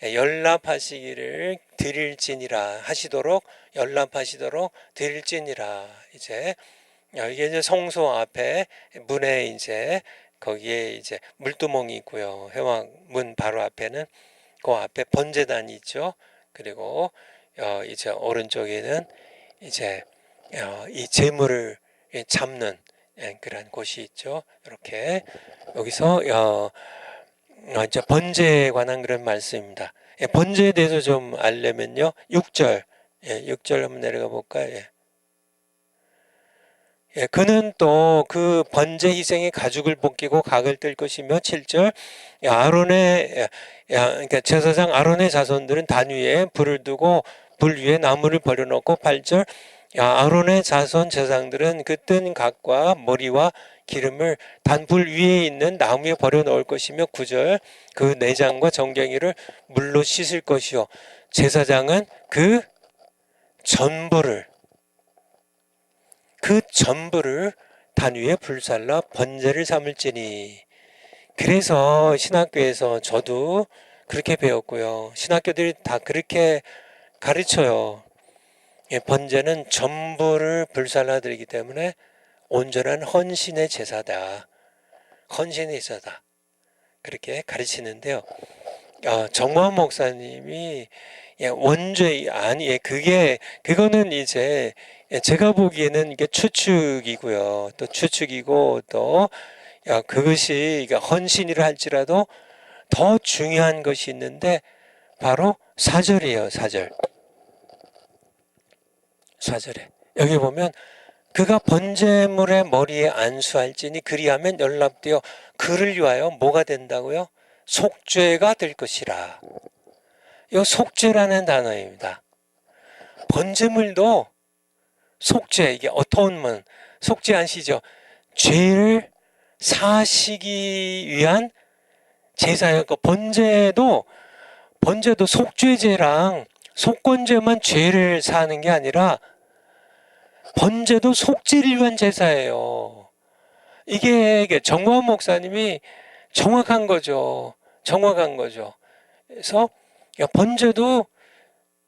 연락하시기를 드릴지니라 하시도록 연락하시도록 드릴지니라 이제 이게 이제 성소 앞에 문에 이제 거기에 이제 물두멍이 있고요. 회막문 바로 앞에는 그 앞에 번제단이 있죠. 그리고 이제 오른쪽에는 이제 이 제물을 잡는 그런 곳이 있죠. 이렇게 여기서 이제 번제에 관한 그런 말씀입니다. 번제에 대해서 좀 알려면요. 6절 6절 한번 내려가 볼까요? 예, 그는 또 그 번제 희생의 가죽을 벗기고 각을 뜰 것이며 7절 아론의 그러니까 제사장 아론의 자손들은 단 위에 불을 두고 불 위에 나무를 버려놓고 8절 아론의 자손 제사장들은 그 뜬 각과 머리와 기름을 단 불 위에 있는 나무에 버려놓을 것이며 9절 그 내장과 정경이를 물로 씻을 것이요 제사장은 그 전부를 단 위에 불살라 번제를 삼을지니. 그래서 신학교에서 저도 그렇게 배웠고요. 신학교들이 다 그렇게 가르쳐요. 예, 번제는 전부를 불살라 드리기 때문에 온전한 헌신의 제사다. 헌신의 제사다. 그렇게 가르치는데요. 정모환 목사님이 원죄 아니 그거는 이제 제가 보기에는 이게 추측이고요. 또 추측이고 또 그것이 헌신이라 할지라도 더 중요한 것이 있는데 바로 4절이에요. 4절에 여기 보면 그가 번제물의 머리에 안수할지니 그리하면 연락되어 그를 위하여 뭐가 된다고요? 속죄가 될 것이라. 이 속죄라는 단어입니다. 번제물도 속죄, 이게 어토운먼, 속죄하시죠. 죄를 사시기 위한 제사였고 번제도 속죄제랑 속건제만 죄를 사는 게 아니라 번제도 속죄를 위한 제사예요. 이게 정모환 목사님이 정확한 거죠. 그래서 번제도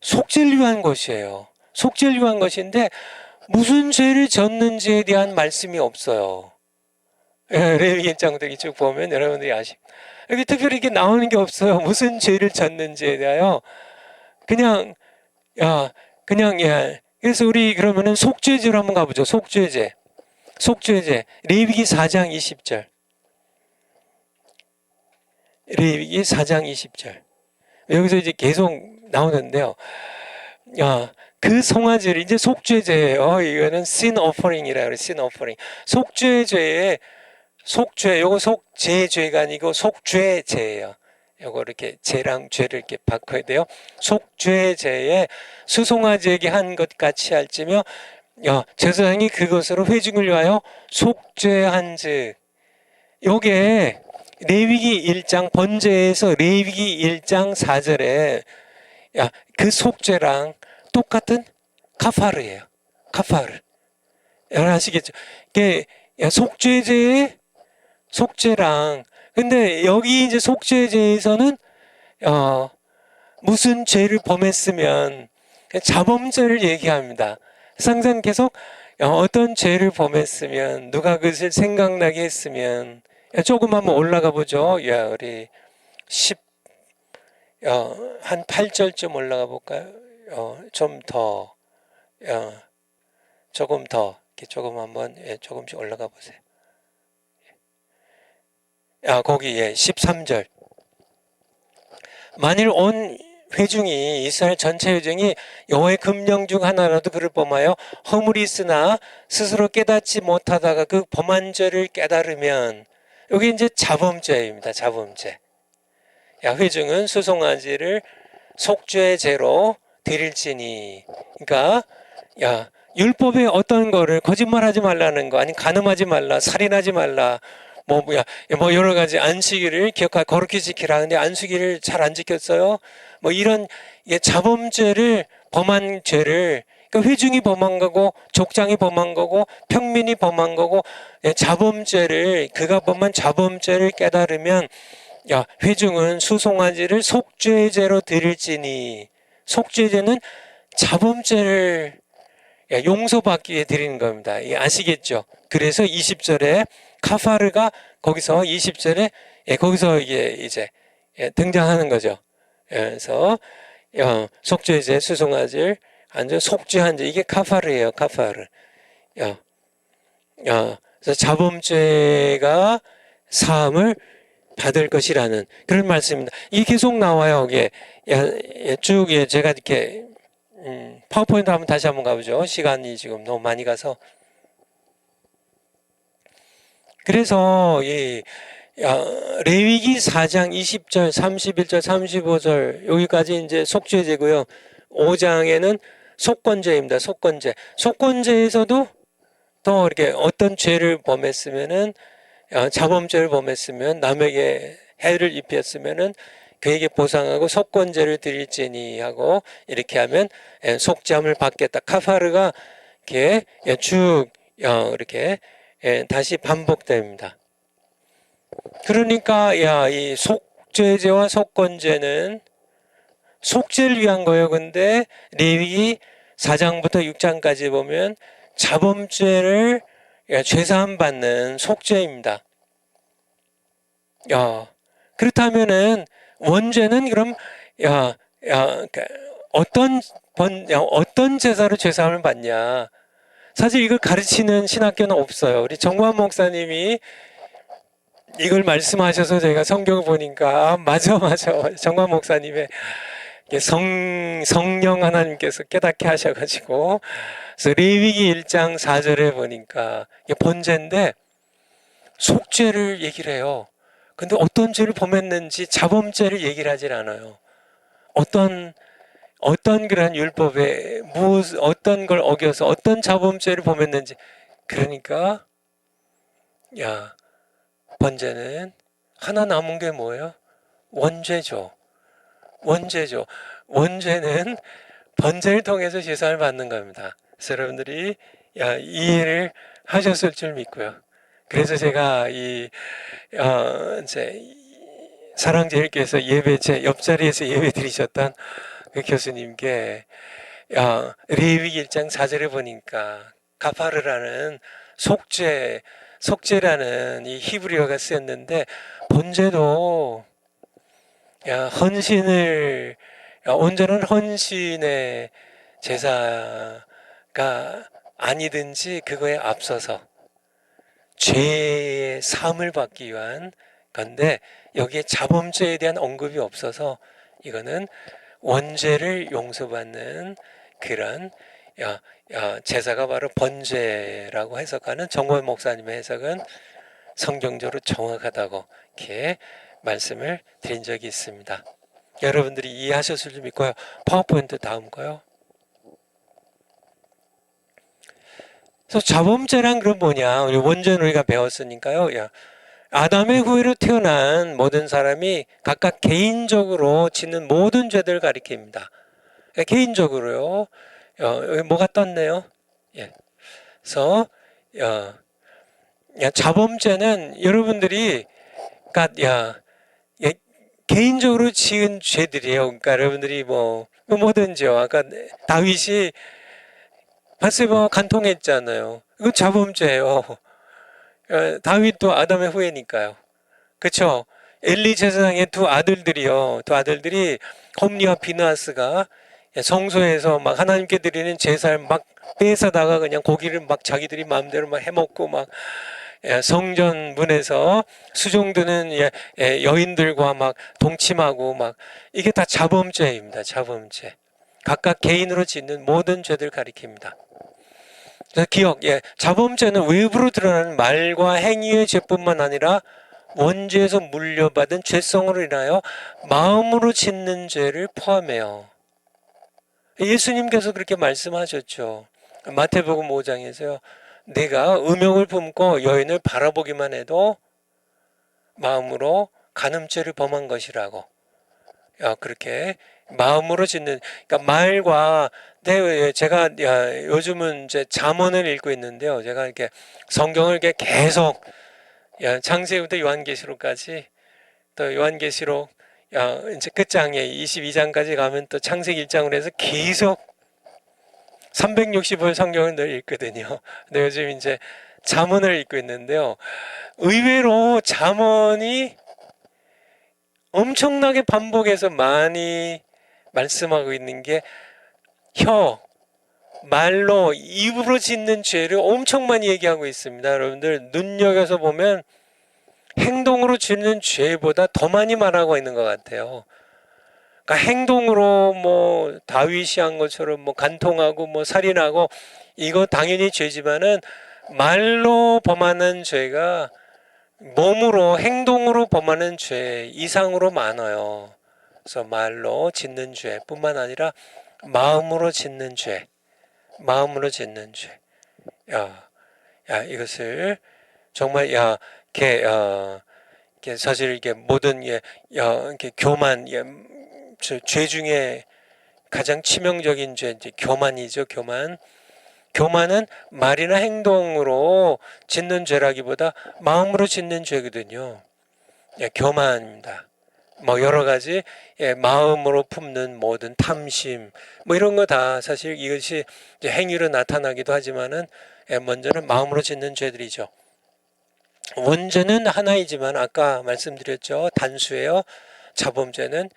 속죄를 위한 것이에요. 속죄를 위한 것인데 무슨 죄를 졌는지에 대한 말씀이 없어요. 레위기 1장부터 쭉 보면 여러분들이 여기 특별히 이게 나오는 게 없어요. 무슨 죄를 졌는지에 대하여 그냥 그래서 우리 그러면은 속죄제로 한번 가보죠. 속죄제 레위기 4장 20절 레위기 4장 20절 여기서 이제 계속 나오는데요. 그 송아지를 이제 속죄제예요. 이거는 sin offering이라 그래요. sin offering. 속죄제에 요거 속죄죄가 아니고 속죄제예요. 요거 이렇게 죄랑 죄를 이렇게 바꿔야 돼요. 속죄제에 수송아지에게 한 것 같이 할지며 제사장이 그것으로 회중을 위하여 속죄한즉. 요게 레위기 1장 번제에서 레위기 1장 4절에 그 속죄랑 똑같은 카파르예요. 카파르. 여러분 아시겠죠? 이게 속죄제의 속죄랑 근데 여기 이제 속죄제에서는 무슨 죄를 범했으면 자범죄를 얘기합니다. 항상 계속 어떤 죄를 범했으면 누가 그것을 생각나게 했으면 조금 한번 올라가 보죠. 우리 한 8절쯤 올라가 볼까요? 좀 더 조금 더 이렇게 조금 한번 조금씩 올라가 보세요. 거기 13절 만일 온 회중이 이스라엘 전체 회중이 여호와의 금령 중 하나라도 그를 범하여 허물이 있으나 스스로 깨닫지 못하다가 그 범한 죄를 깨달으면 여기 이제 자범죄입니다. 자범죄. 회중은 수송아지를 속죄제로 드릴지니. 그러니까 율법에 어떤 거를 거짓말하지 말라는 거, 아니 간음하지 말라, 살인하지 말라, 뭐 여러 가지 안식일을 거룩히 지키라. 근데 안식일을 잘 안 지켰어요. 뭐 이런 자범죄를 범한 죄를 그러니까 회중이 범한 거고 족장이 범한 거고 평민이 범한 거고 자범죄를 그가 범한 자범죄를 깨달으면 회중은 수송아지를 속죄제로 드릴지니. 속죄제는 자범죄를 용서받기 위해 드리는 겁니다. 아시겠죠? 그래서 20절에 카파르가 거기서 20절에 거기서 이제 등장하는 거죠. 그래서 속죄제 수송아지를 완전 속죄한 자 이게 카파르예요. 카파르. 그래서 자범죄가 사함을 받을 것이라는 그런 말씀입니다. 이게 계속 나와요. 이게 쭉 제가 이렇게 파워포인트 한번 다시 한번 가보죠. 시간이 지금 너무 많이 가서 그래서 이 레위기 4장 20절, 31절, 35절 여기까지 이제 속죄제고요. 5장에는 속건제입니다. 속건제. 속건제에서도 또 이렇게 어떤 죄를 범했으면은 자범죄를 범했으면 남에게 해를 입혔으면은 그에게 보상하고 속건제를 드릴지니 하고 이렇게 하면 속죄함을 받겠다. 카파르가 이렇게 쭉 이렇게 다시 반복됩니다. 그러니까 이 속죄제와 속건제는 속죄를 위한 거예요. 근데 레위기 4장부터 6장까지 보면 자범죄를 죄사함 받는 속죄입니다. 그렇다면은 원죄는 그럼 그러니까 어떤 제사로 죄사함을 받냐? 사실 이걸 가르치는 신학교는 없어요. 우리 정관 목사님이 이걸 말씀하셔서 제가 성경을 보니까 맞아 정관 목사님의 성령 하나님께서 깨닫게 하셔가지고 그래서 레위기 1장 4절에 보니까 이게 번제인데 속죄를 얘기를 해요. 근데 어떤 죄를 범했는지 자범죄를 얘기를 하질 않아요. 어떤 그런 율법에 어떤 걸 어겨서 어떤 자범죄를 범했는지. 그러니까 번제는 하나 남은 게 뭐예요? 원죄죠. 원죄는 번제를 통해서 제사를 받는 겁니다. 그래서 여러분들이 이해를 하셨을 줄 믿고요. 그래서 제가 이제 사랑제일교회에서 제 옆자리에서 예배 드리셨던 그 교수님께 레위기 1장 4절에 보니까 가파르라는 속죄라는 이 히브리어가 쓰였는데 번제도 헌신을 온전한 헌신의 제사가 아니든지 그거에 앞서서 죄의 사함을 받기 위한 건데 여기에 자범죄에 대한 언급이 없어서 이거는 원죄를 용서받는 그런 제사가 바로 번제라고 해석하는 정권 목사님의 해석은 성경적으로 정확하다고 이렇게 말씀을 드린 적이 있습니다. 여러분들이 이해하셨을 줄 믿고요. 파워포인트 다음 거요. 그래서 자범죄란 그럼 뭐냐? 우리 원죄는 우리가 배웠으니까요. 아담의 후예로 태어난 모든 사람이 각각 개인적으로 짓는 모든 죄들을 가리킵니다. 개인적으로요. 여기 뭐가 떴네요. 그래서 자범죄는 여러분들이 그러니까 개인적으로 지은 죄들이에요. 그러니까 여러분들이 뭐든지요. 아까 다윗이 바세바 간통했잖아요. 이거 자범죄예요. 다윗도 아담의 후예니까요. 그렇죠? 엘리 제사장의 두 아들들이 홈리와 비느하스가 성소에서 막 하나님께 드리는 제사를 막 뺏어다가 그냥 고기를 막 자기들이 마음대로 막 해먹고 막 성전 문에서 수종드는 여인들과 막 동침하고 막 이게 다 자범죄입니다. 자범죄. 각각 개인으로 짓는 모든 죄들 가리킵니다. 자범죄는 외부로 드러나는 말과 행위의 죄뿐만 아니라 원죄에서 물려받은 죄성으로 인하여 마음으로 짓는 죄를 포함해요. 예수님께서 그렇게 말씀하셨죠. 마태복음 5장에서요. 내가 음욕을 품고 여인을 바라보기만 해도 마음으로 간음죄를 범한 것이라고. 그렇게 마음으로 짓는, 그러니까 말과, 제가 요즘은 이제 잠언을 읽고 있는데요. 제가 이렇게 성경을 이렇게 계속 창세기부터 요한계시록까지 또 요한계시록 이제 끝장에 22장까지 가면 또 창세기 1장으로 해서 계속 365일 성경을 늘 읽거든요. 근데 요즘 이제 잠언을 읽고 있는데요. 의외로 잠언이 엄청나게 반복해서 많이 말씀하고 있는 게 말로, 입으로 짓는 죄를 엄청 많이 얘기하고 있습니다. 여러분들 눈여겨서 보면 행동으로 짓는 죄보다 더 많이 말하고 있는 것 같아요. 그러니까 행동으로 뭐 다윗이 한 것처럼 뭐 간통하고 뭐 살인하고 이거 당연히 죄지만은 말로 범하는 죄가 몸으로 행동으로 범하는 죄 이상으로 많아요. 그래서 말로 짓는 죄뿐만 아니라 마음으로 짓는 죄, 마음으로 짓는 죄. 야, 이것을 정말 이게 사실 이게 모든 이게 교만, 죄 중에 가장 치명적인 죄 이제 교만이죠, 교만. 교만은 말이나 행동으로 짓는 죄라기보다 마음으로 짓는 죄거든요. 교만입니다. 뭐 여러 가지 마음으로 품는 모든 탐심 뭐 이런 거 다 사실 이것이 이제 행위로 나타나기도 하지만은 먼저는 마음으로 짓는 죄들이죠. 원죄는 하나이지만 아까 말씀드렸죠. 단수예요. 자범죄는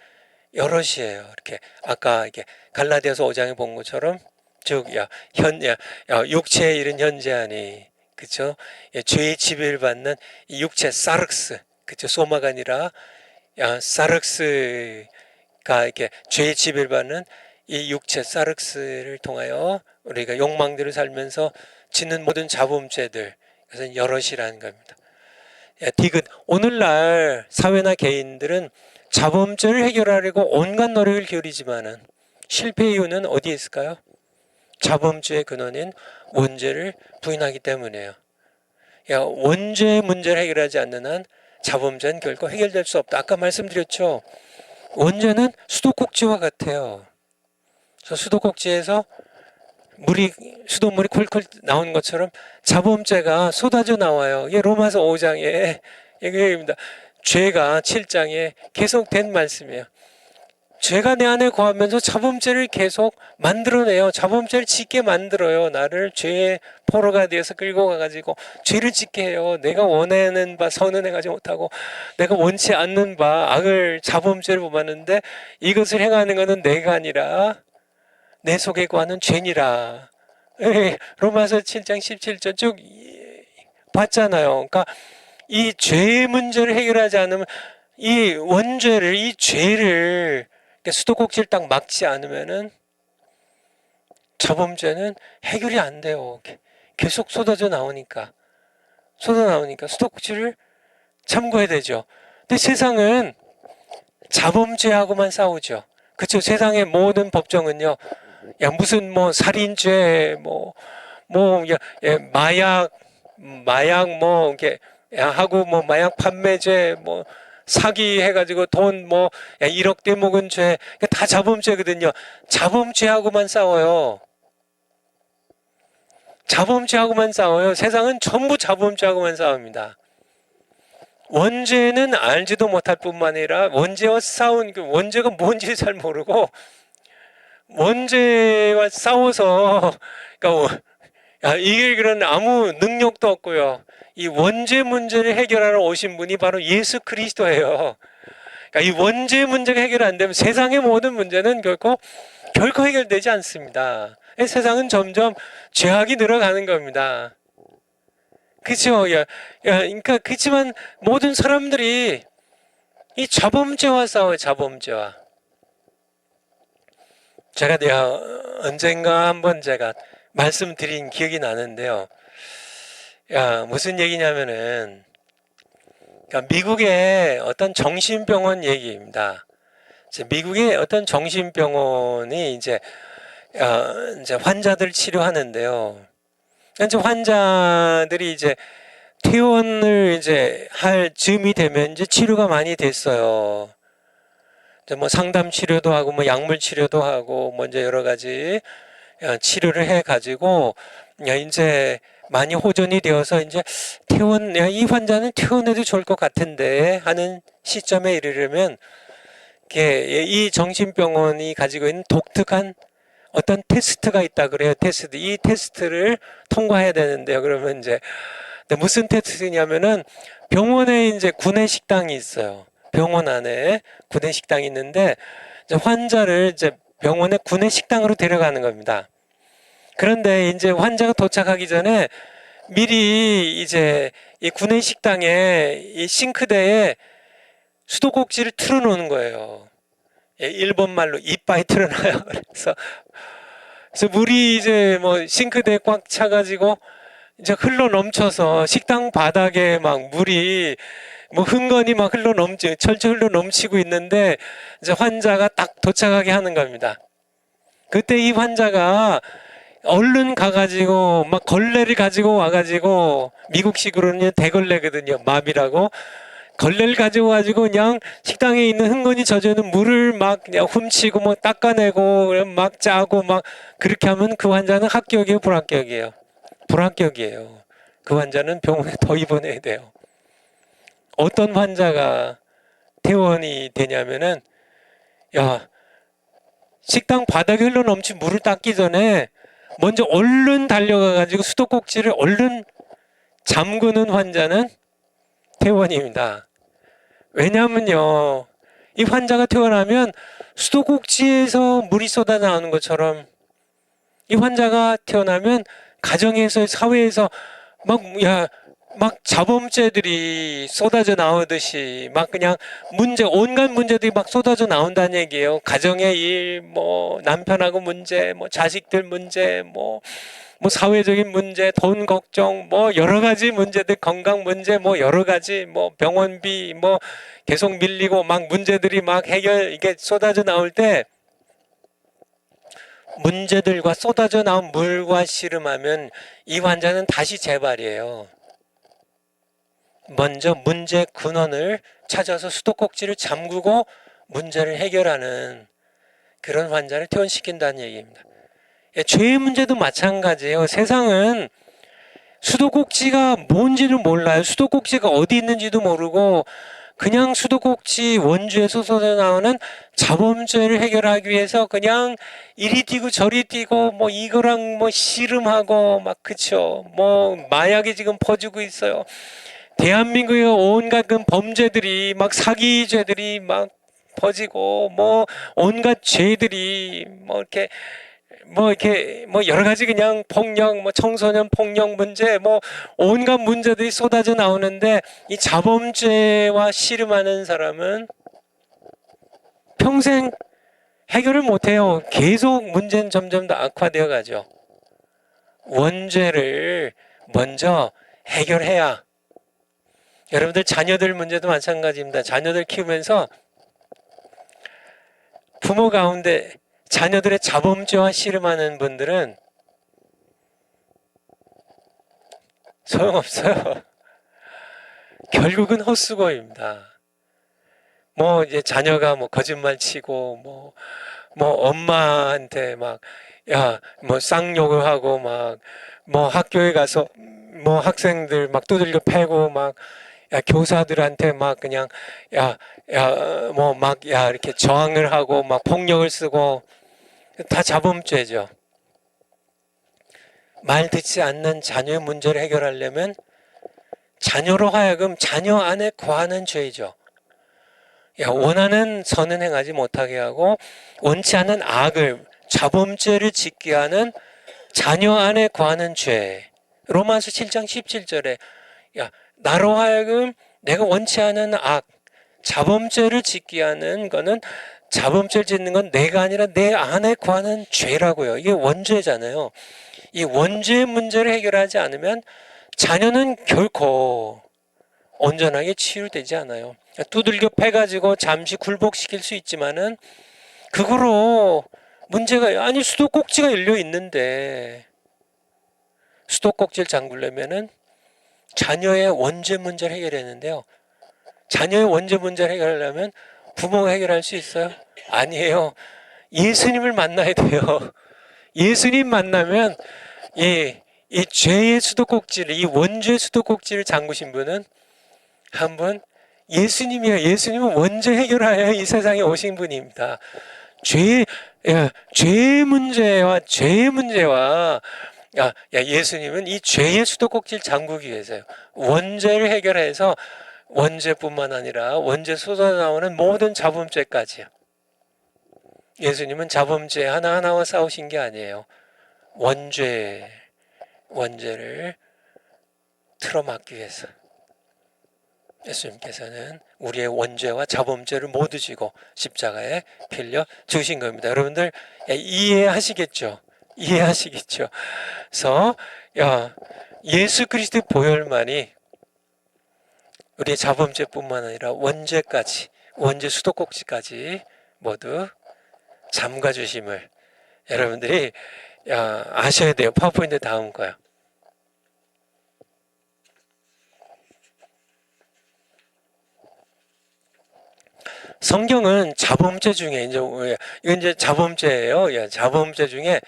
여럿이에요. 이렇게 아까 이게 갈라디아서 5장에 본 것처럼 즉 육체에 이른 현재하니 그죠? 죄의 지배를 받는 이 육체 사륵스 그죠? 소마가 아니라 사륵스가 이렇게 죄의 지배를 받는 이 육체 사륵스를 통하여 우리가 욕망대로 살면서 짓는 모든 자범죄들 그래서 여럿이라는 겁니다. 디귿 오늘날 사회나 개인들은 자범죄를 해결하려고 온갖 노력을 기울이지만은 실패 이유는 어디에 있을까요? 자범죄의 근원인 원죄를 부인하기 때문이에요. 원죄의 문제를 해결하지 않는 한 자범죄는 결코 해결될 수 없다. 아까 말씀드렸죠. 원죄는 수도꼭지와 같아요. 그래서 수도꼭지에서 수돗물이 콜콜 나오는 것처럼 자범죄가 쏟아져 나와요. 이게 로마서 5장에 얘기입니다. 죄가 7장에 계속된 말씀이에요. 죄가 내 안에 거하면서 자범죄를 계속 만들어내요. 자범죄를 짓게 만들어요. 나를 죄의 포로가 되어서 끌고 가가지고 죄를 짓게 해요. 내가 원하는 바 선은 행하지 못하고 내가 원치 않는 바 악을 자범죄를 범하는데 이것을 행하는 것은 내가 아니라 내 속에 거하는 죄니라. 로마서 7장 17절 쭉 봤잖아요. 그러니까 이 죄의 문제를 해결하지 않으면 이 원죄를 이 죄를 수도꼭지를 딱 막지 않으면은 자범죄는 해결이 안 돼요. 계속 쏟아져 나오니까 수도꼭지를 참고해야 되죠. 근데 세상은 자범죄하고만 싸우죠. 그렇죠. 세상의 모든 법정은요. 무슨 뭐 살인죄 마약 뭐 이렇게 하고 뭐 마약 판매죄 뭐 사기 해가지고 돈 1억대 먹은 죄 다 자범죄거든요. 자범죄하고만 싸워요. 세상은 전부 자범죄하고만 싸웁니다. 원죄는 알지도 못할 뿐만 아니라 원죄와 싸운 원죄가 뭔지 잘 모르고 원죄와 싸워서 그러니까 이길 그런 아무 능력도 없고요. 이 원죄 문제를 해결하러 오신 분이 바로 예수 그리스도예요. 그러니까 이 원죄 문제가 해결 안 되면 세상의 모든 문제는 결코 해결되지 않습니다. 세상은 점점 죄악이 늘어가는 겁니다. 그렇죠? 그러니까 그렇지만 모든 사람들이 이 자범죄와 싸워요. 자범죄와. 제가 언젠가 한번 제가 말씀드린 기억이 나는데요. 무슨 얘기냐면은 그러니까 미국의 어떤 정신병원 얘기입니다. 미국의 어떤 정신병원이 이제 환자들 치료하는데요. 이제 환자들이 이제 퇴원을 이제 할 즈음이 되면 이제 치료가 많이 됐어요. 뭐 상담 치료도 하고 뭐 약물 치료도 하고 먼저 여러 가지 치료를 해 가지고 이제 많이 호전이 되어서 이제 이 환자는 퇴원해도 좋을 것 같은데 하는 시점에 이르려면 이 정신병원이 가지고 있는 독특한 어떤 테스트가 있다 그래요. 이 테스트를 통과해야 되는데요. 그러면 이제 무슨 테스트냐면은 병원에 이제 구내 식당이 있어요. 병원 안에 구내 식당이 있는데 이제 환자를 이제 병원의 구내 식당으로 데려가는 겁니다. 그런데 이제 환자가 도착하기 전에 미리 이제 이 구내 식당에 이 싱크대에 수도꼭지를 틀어놓는 거예요. 일본 말로 이빠이 틀어놔요. 그래서 물이 이제 뭐 싱크대에 꽉 차가지고 이제 흘러 넘쳐서 식당 바닥에 막 물이 뭐 흥건히 막 흘러 넘치 철철 흘러 넘치고 있는데 이제 환자가 딱 도착하게 하는 겁니다. 그때 이 환자가 얼른 가가지고 막 걸레를 가지고 와가지고 미국식으로는 대걸레거든요. 마비라고 걸레를 가지고 그냥 식당에 있는 흥건히 젖어 있는 물을 막 그냥 훔치고 뭐 닦아내고 막 짜고 막 그렇게 하면 그 환자는 합격이에요, 불합격이에요? 불합격이에요. 그 환자는 병원에 더 입원해야 돼요. 어떤 환자가 퇴원이 되냐면은 야 식당 바닥에 흘러 넘친 물을 닦기 전에 먼저 얼른 달려가 가지고 수도꼭지를 얼른 잠그는 환자는 퇴원입니다. 왜냐면요 이 환자가 퇴원하면 수도꼭지에서 물이 쏟아 나오는 것처럼 이 환자가 태어나면 가정에서 사회에서 막 자범죄들이 쏟아져 나오듯이 막 그냥 온갖 문제들이 막 쏟아져 나온다는 얘기예요. 가정의 일, 뭐 남편하고 문제, 뭐 자식들 문제, 뭐 사회적인 문제, 돈 걱정, 뭐 여러 가지 문제들, 건강 문제, 뭐 여러 가지, 뭐 병원비, 뭐 계속 밀리고 막 문제들이 막 이게 쏟아져 나올 때 문제들과 쏟아져 나온 물과 씨름하면 이 환자는 다시 재발이에요. 먼저 문제 근원을 찾아서 수도꼭지를 잠그고 문제를 해결하는 그런 환자를 퇴원시킨다는 얘기입니다. 죄의 문제도 마찬가지예요. 세상은 수도꼭지가 뭔지를 몰라요. 수도꼭지가 어디 있는지도 모르고 그냥 수도꼭지 원주에서 쏟아 나오는 자범죄를 해결하기 위해서 그냥 이리 뛰고 저리 뛰고 뭐 이거랑 뭐 씨름하고 막 그쵸. 뭐 마약이 지금 퍼지고 있어요. 대한민국의 온갖 그 범죄들이 막 사기죄들이 막 퍼지고 뭐 온갖 죄들이 뭐 여러 가지 그냥 폭력 뭐 청소년 폭력 문제 뭐 온갖 문제들이 쏟아져 나오는데 이 자범죄와 씨름하는 사람은 평생 해결을 못해요. 계속 문제는 점점 더 악화되어 가죠. 원죄를 먼저 해결해야. 여러분들 자녀들 문제도 마찬가지입니다. 자녀들 키우면서 부모 가운데 자녀들의 자범죄와 씨름하는 분들은 소용없어요. 결국은 헛수고입니다. 뭐 이제 자녀가 뭐 거짓말 치고 뭐 엄마한테 뭐 쌍욕을 하고 뭐 학교에 가서 뭐 학생들 막 두들겨 패고 교사들한테 그냥 이렇게 저항을 하고 막 폭력을 쓰고 다 자범죄죠. 말 듣지 않는 자녀의 문제를 해결하려면 자녀로 하여금 자녀 안에 거하는 죄이죠. 원하는 선은 행하지 못하게 하고 원치 않는 악을 자범죄를 짓게 하는 자녀 안에 거하는 죄. 로마서 7장 17절에 나로 하여금 내가 원치 않은 악, 자범죄를 짓게 하는 거는 자범죄를 짓는 건 내가 아니라 내 안에 거하는 죄라고요. 이게 원죄잖아요. 이 원죄의 문제를 해결하지 않으면 자녀는 결코 온전하게 치유되지 않아요. 두들겨 패가지고 잠시 굴복시킬 수 있지만은 그거로 문제가 아니 수도꼭지가 열려 있는데 수도꼭지를 잠그려면은 자녀의 원죄 문제를 해결했는데요. 자녀의 원죄 문제를 해결하려면 부모가 해결할 수 있어요? 아니에요. 예수님을 만나야 돼요. 예수님 만나면 이 죄의 수도꼭지를 이 원죄의 수도꼭지를 잠그신 분은 한 분 예수님이에요. 예수님은 원죄 해결하여 이 세상에 오신 분입니다. 죄의 문제와 예수님은 이 죄의 수도꼭지를 잠그기 위해서요. 원죄를 해결해서 원죄뿐만 아니라 원죄 쏟아 나오는 모든 자범죄까지요. 예수님은 자범죄 하나하나와 싸우신 게 아니에요. 원죄를 틀어막기 위해서 예수님께서는 우리의 원죄와 자범죄를 모두 지고 십자가에 피 흘려 주신 겁니다. 여러분들 이해하시겠죠? 그래서 예수 그리스도의 보혈만이 우리의 자범죄뿐만 아니라 원죄까지, 원죄 수도꼭지까지 모두 잠가 주심을 여러분들이 아셔야 돼요. 파워포인트 다음 거요. 성경은 자범죄 중에 이건 이제 자범죄예요. 자범죄 중에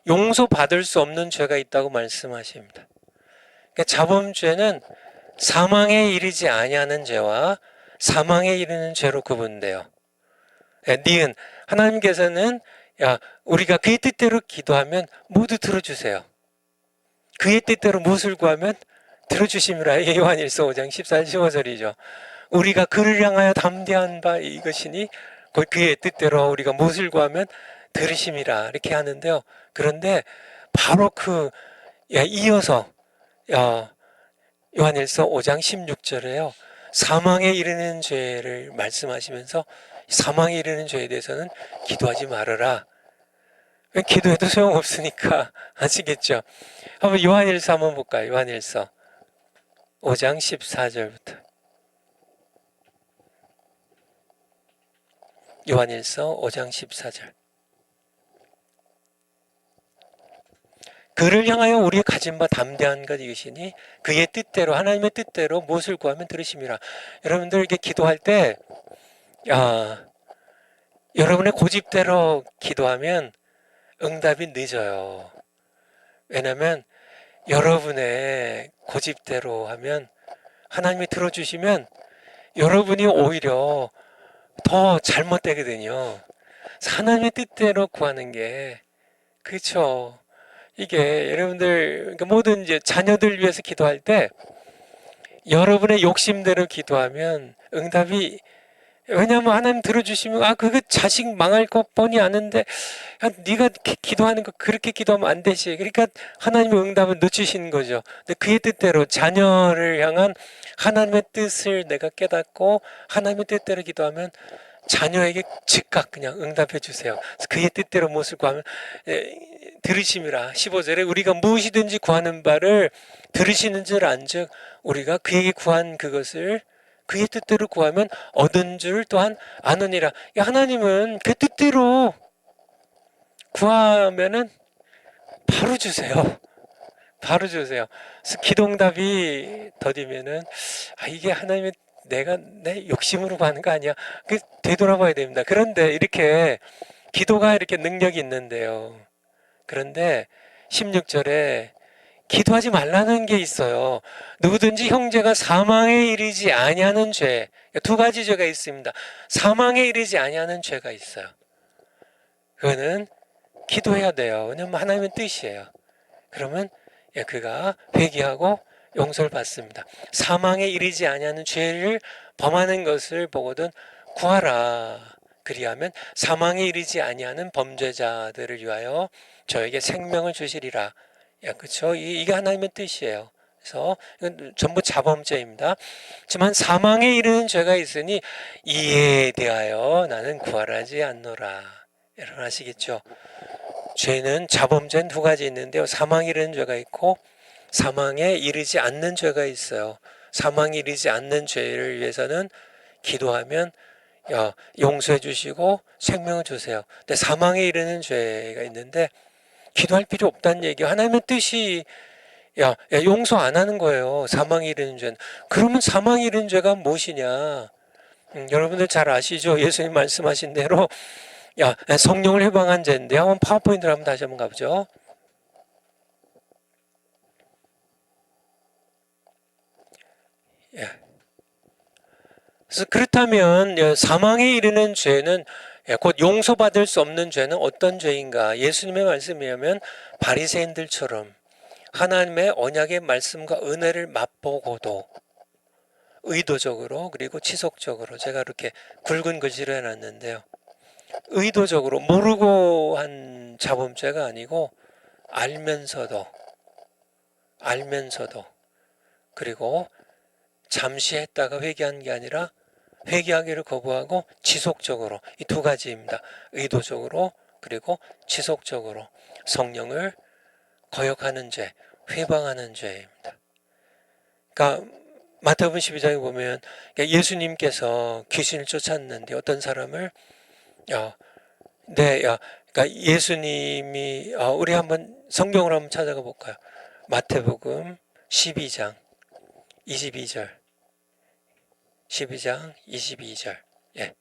용서받을 수 없는 죄가 있다고 말씀하십니다. 그러니까 자범죄는 사망에 이르지 아니하는 죄와 사망에 이르는 죄로 구분돼요. 니은 하나님께서는 우리가 그의 뜻대로 기도하면 모두 들어주세요. 그의 뜻대로 무엇을 구하면 들어주심이라. 이게 요한일서 5장 14절 15절이죠. 우리가 그를 향하여 담대한 바 이것이니 그의 뜻대로 우리가 무엇을 구하면 들으심이라 이렇게 하는데요. 그런데 바로 이어서 요한일서 5장 16절에요. 사망에 이르는 죄를 말씀하시면서 사망에 이르는 죄에 대해서는 기도하지 말아라. 기도해도 소용없으니까 아시겠죠? 한번 요한일서 한번 볼까요? 요한일서 5장 14절부터 요한일서 5장 14절 그를 향하여 우리의 가진 바 담대한 것 이것이니 그의 뜻대로 하나님의 뜻대로 무엇을 구하면 들으심이라. 여러분들 이렇게 기도할 때 여러분의 고집대로 기도하면 응답이 늦어요. 왜냐하면 여러분의 고집대로 하면 하나님이 들어주시면 여러분이 오히려 더 잘못되거든요. 하나님의 뜻대로 구하는 게 그렇죠. 이게 여러분들 모든 이제 자녀들 위해서 기도할 때 여러분의 욕심대로 기도하면 응답이 왜냐하면 하나님 들어주시면 그거 자식 망할 것 뻔히 아는데 네가 기도하는 거 그렇게 기도하면 안 되지. 그러니까 하나님의 응답을 늦추시는 거죠. 근데 그의 뜻대로 자녀를 향한 하나님의 뜻을 내가 깨닫고 하나님의 뜻대로 기도하면 자녀에게 즉각 그냥 응답해 주세요. 그의 뜻대로 무엇을 구하면 들으심이라. 15절에 우리가 무엇이든지 구하는 바를 들으시는 줄 안즉 우리가 그에게 구한 그것을 그의 뜻대로 구하면 얻은 줄 또한 아느니라. 하나님은 그 뜻대로 구하면은 바로 주세요. 바로 주세요. 그래서 기도응답이 더디면은 이게 하나님의 내가 내 욕심으로 구하는 거 아니야. 그 되돌아봐야 됩니다. 그런데 이렇게 기도가 이렇게 능력이 있는데요. 그런데 16절에 기도하지 말라는 게 있어요. 누구든지 형제가 사망에 이르지 아니하는 죄. 두 가지 죄가 있습니다. 사망에 이르지 아니하는 죄가 있어요. 그거는 기도해야 돼요. 왜냐면 하나님의 뜻이에요. 그러면 그가 회개하고 용서를 받습니다. 사망에 이르지 아니하는 죄를 범하는 것을 보거든 구하라. 그리하면 사망에 이르지 아니하는 범죄자들을 위하여 저에게 생명을 주시리라. 그렇죠? 이게 하나님의 뜻이에요. 그래서 이건 전부 자범죄입니다. 하지만 사망에 이르는 죄가 있으니 이에 대하여 나는 구하지 않노라. 여러분 아시겠죠? 죄는 자범죄는 두 가지 있는데요. 사망에 이르는 죄가 있고 사망에 이르지 않는 죄가 있어요. 사망에 이르지 않는 죄를 위해서는 기도하면 용서해 주시고 생명을 주세요. 근데 사망에 이르는 죄가 있는데 기도할 필요 없다는 얘기예요. 하나님의 뜻이 용서 안 하는 거예요. 사망에 이르는 죄는. 그러면 사망에 이르는 죄가 무엇이냐? 여러분들 잘 아시죠? 예수님 말씀하신 대로 성령을 해방한 죄인데 한번 파워포인트를 한번 다시 한번 가보죠. 그래서 그렇다면 사망에 이르는 죄는 곧 용서받을 수 없는 죄는 어떤 죄인가? 예수님의 말씀이라면 바리새인들처럼 하나님의 언약의 말씀과 은혜를 맛보고도 의도적으로 그리고 지속적으로 제가 이렇게 굵은 글씨로 해놨는데요. 의도적으로 모르고 한 자범죄가 아니고 알면서도 그리고 잠시 했다가 회개한 게 아니라 회개하기를 거부하고 지속적으로 이 두 가지입니다. 의도적으로 그리고 지속적으로 성령을 거역하는 죄 회방하는 죄입니다. 그러니까 마태복음 12장에 보면 예수님께서 귀신을 쫓았는데 어떤 사람을 그러니까 예수님이 우리 한번 성경을 한번 찾아가 볼까요? 마태복음 12장 22절 12장 22절. 예.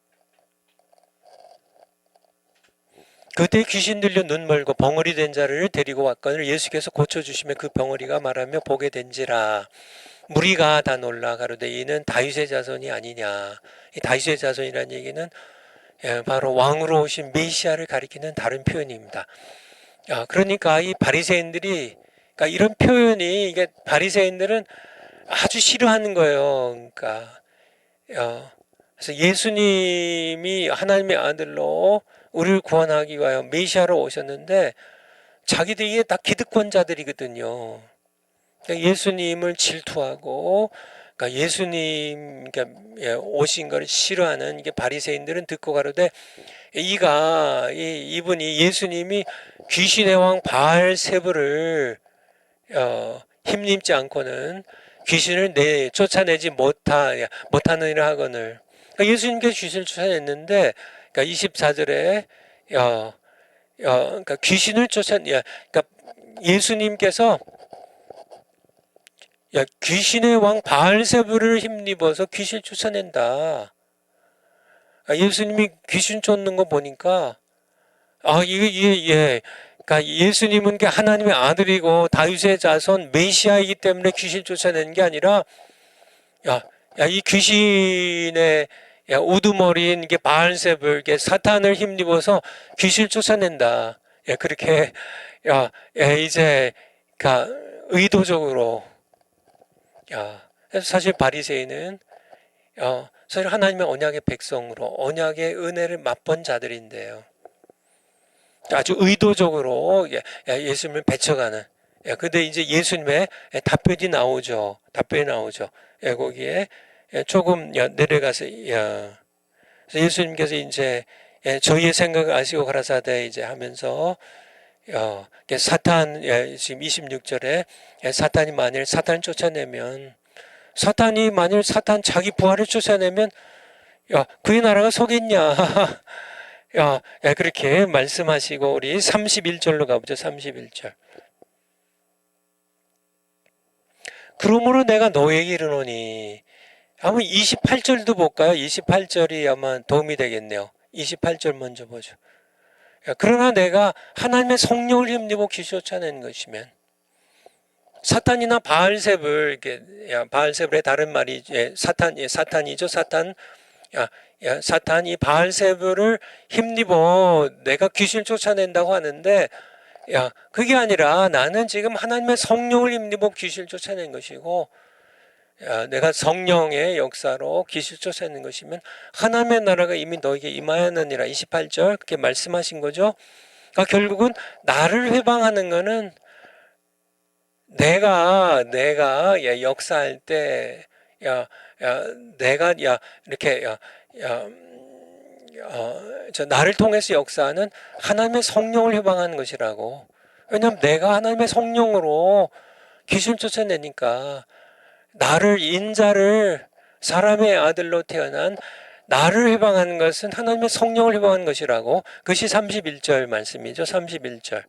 그때 귀신 들려 눈 멀고 벙어리 된 자를 데리고 왔거늘 예수께서 고쳐주시며 그 벙어리가 말하며 보게 된지라. 무리가 다 놀라 가로되 이는 다윗의 자손이 아니냐. 이 다윗의 자손이라는 얘기는 바로 왕으로 오신 메시아를 가리키는 다른 표현입니다. 그러니까 이 바리새인들이, 그러니까 이런 표현이, 이게 바리새인들은 아주 싫어하는 거예요. 그러니까 그래서 예수님이 하나님의 아들로 우리를 구원하기 위하여 메시아로 오셨는데 자기들이 이게 다 기득권자들이거든요. 그러니까 예수님을 질투하고, 그러니까 예수님 오신 걸 싫어하는 이게 바리새인들은 듣고 가로되 이분이 예수님이 귀신의 왕 바알세불을 힘입지 않고는 귀신을 쫓아내지 못하느니라 하거늘. 그러니까 예수님께서 귀신을 쫓아냈는데, 그러니까 24절에 그러니까 귀신을 그러니까 예수님께서 귀신의 왕 바알세불을 힘입어서 귀신을 쫓아낸다. 예수님이 귀신 쫓는 거 보니까 그러니까 예수님은 하나님의 아들이고 다윗의 자손 메시아이기 때문에 귀신 쫓아내는 게 아니라 이 귀신의 우두머리인 게 바알세불, 사탄을 힘입어서 귀신을 쫓아낸다. 그렇게 이제 의도적으로 그래서 사실 바리새인은 사실 하나님의 언약의 백성으로 언약의 은혜를 맛본 자들인데요. 아주 의도적으로 예수님을 배척하는. 근데 이제 예수님의 답변이 나오죠. 거기에 조금 내려가서 예수님께서 이제 저희의 생각을 아시고 가라사대 이제 하면서 사탄 지금 26절에 사탄이 만일 사탄을 쫓아내면 사탄 자기 부하를 쫓아내면 그의 나라가 서겠냐. 그렇게 말씀하시고 우리 31절로 가보죠. 31절. 그러므로 내가 너에게 이르노니. 한번 28절도 볼까요? 28절이 아마 도움이 되겠네요. 28절 먼저 보죠. 그러나 내가 하나님의 성령을 힘입어 귀신 쫓아내는 것이면 사탄이나 바알세불, 바알세불의 다른 말이 사탄이죠. 사탄이 바알세불을 힘입어 내가 귀신을 쫓아낸다고 하는데, 그게 아니라 나는 지금 하나님의 성령을 힘입어 귀신을 쫓아낸 것이고, 내가 성령의 역사로 귀신을 쫓아내는 것이면 하나님의 나라가 이미 너에게 임하였느니라. 28절 그렇게 말씀하신 거죠. 그러니까 결국은 나를 회방하는 것은 내가 역사할 때 내가 이렇게 나를 통해서 역사하는 하나님의 성령을 회방하는 것이라고. 왜냐하면 내가 하나님의 성령으로 귀신을 쫓아내니까 인자를 사람의 아들로 태어난 나를 회방하는 것은 하나님의 성령을 회방하는 것이라고. 그것이 31절 말씀이죠. 31절.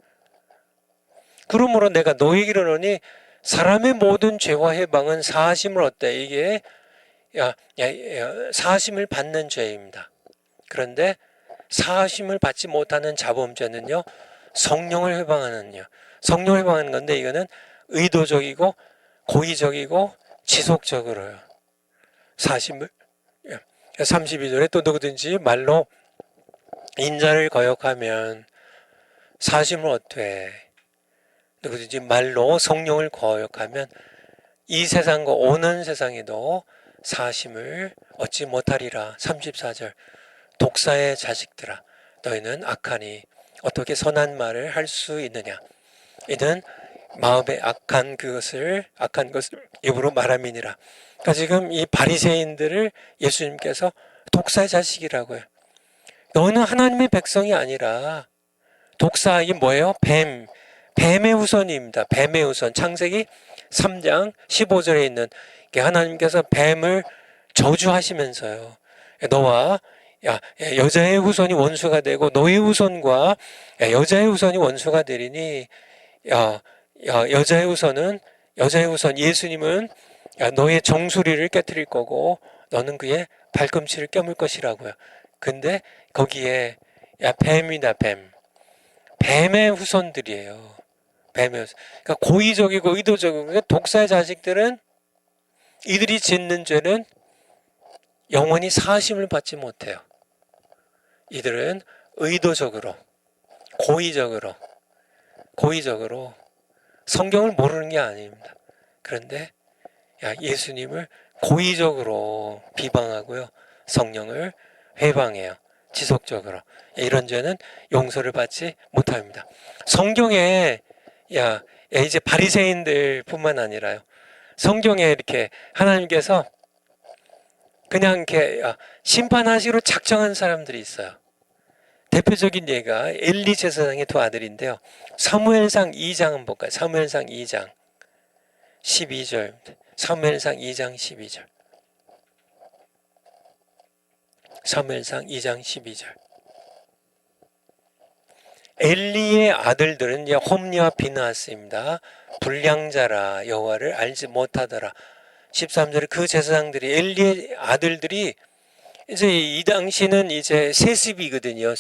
그러므로 내가 너에게 이르노니 사람의 모든 죄와 해방은 사하심을 얻되. 이게 사하심을 받는 죄입니다. 그런데 사하심을 받지 못하는 자범죄는요, 성령을 회방하는 건데, 이거는 의도적이고 고의적이고 지속적으로요. 사심을 32절에 또 누구든지 말로 인자를 거역하면 사심을 얻되, 누구든지 말로 성령을 거역하면 이 세상과 오는 세상에도 사심을 얻지 못하리라. 34절 독사의 자식들아 너희는 악하니 어떻게 선한 말을 할 수 있느냐. 이는 마음에 악한 것을 입으로 말함이니라. 그러니까 지금 이 바리새인들을 예수님께서 독사의 자식이라고요. 너는 하나님의 백성이 아니라 독사, 이게 뭐예요? 뱀의 후손입니다. 뱀의 후손. 창세기 3장 15절에 있는 하나님께서 뱀을 저주하시면서요. 너와 여자의 후손이 원수가 되고 너의 후손과 여자의 후손이 원수가 되리니 여자의 후손 예수님은 너의 정수리를 깨뜨릴 거고 너는 그의 발꿈치를 껴물 것이라고요. 근데 거기에 뱀이다 뱀. 뱀의 후손들이에요. 뱀의 후손. 그러니까 고의적이고 의도적이고 그러니까 독사의 자식들은 이들이 짓는 죄는 영원히 사하심을 받지 못해요. 이들은 의도적으로 고의적으로 성경을 모르는 게 아닙니다. 그런데 예수님을 고의적으로 비방하고요. 성령을 회방해요. 지속적으로. 이런 죄는 용서를 받지 못합니다. 성경에 이제 바리새인들 뿐만 아니라요. 성경에 이렇게 하나님께서 그냥 이렇게 심판하시기로 작정한 사람들이 있어요. 대표적인 예가 엘리 제사장의 두 아들인데요. 사무엘상 2장 한번 볼까요? 사무엘상 2장 12절. 사무엘상 2장 12절. 사무엘상 2장 12절. 엘리의 아들들은 홈리와 비느하스입니다. 불량자라 여호와를 알지 못하더라. 13절에 그 제사장들이 엘리의 아들들이 이제 이 당시는 이제 세습이거든요.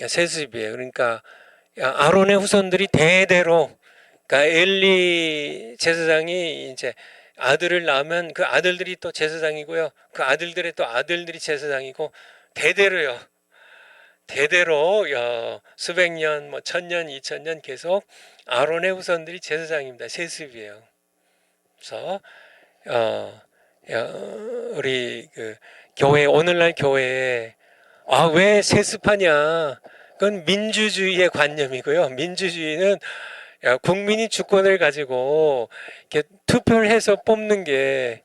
세습이에요. 그러니까 아론의 후손들이 대대로 그러니까 엘리 제사장이 이제 아들을 낳으면 그 아들들이 또 제사장이고요. 그 아들들의 또 아들들이 제사장이고 대대로 수백 년, 뭐 1000년, 2000년 계속 아론의 후손들이 제사장입니다. 세습이에요. 그래서 우리 그 교회 오늘날 교회에 왜 세습하냐? 그건 민주주의의 관념이고요. 민주주의는 국민이 주권을 가지고 이렇게 투표를 해서 뽑는 게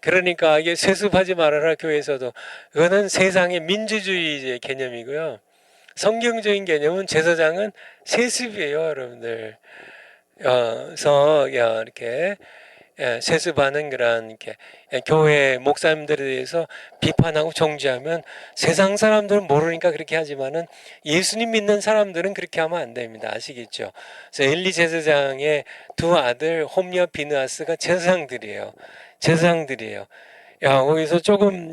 그러니까 이게 세습하지 말아라 교회에서도 그거는 세상의 민주주의의 개념이고요. 성경적인 개념은 제사장은 세습이에요, 여러분들. 그래서 이렇게 세습하는 그런 이렇게 교회 목사님들에 대해서 비판하고 정죄하면 세상 사람들은 모르니까 그렇게 하지만은 예수님 믿는 사람들은 그렇게 하면 안 됩니다. 아시겠죠? 그래서 엘리 제사장의 두 아들 홈리와 비느하스가 제사장들이에요. 거기서 조금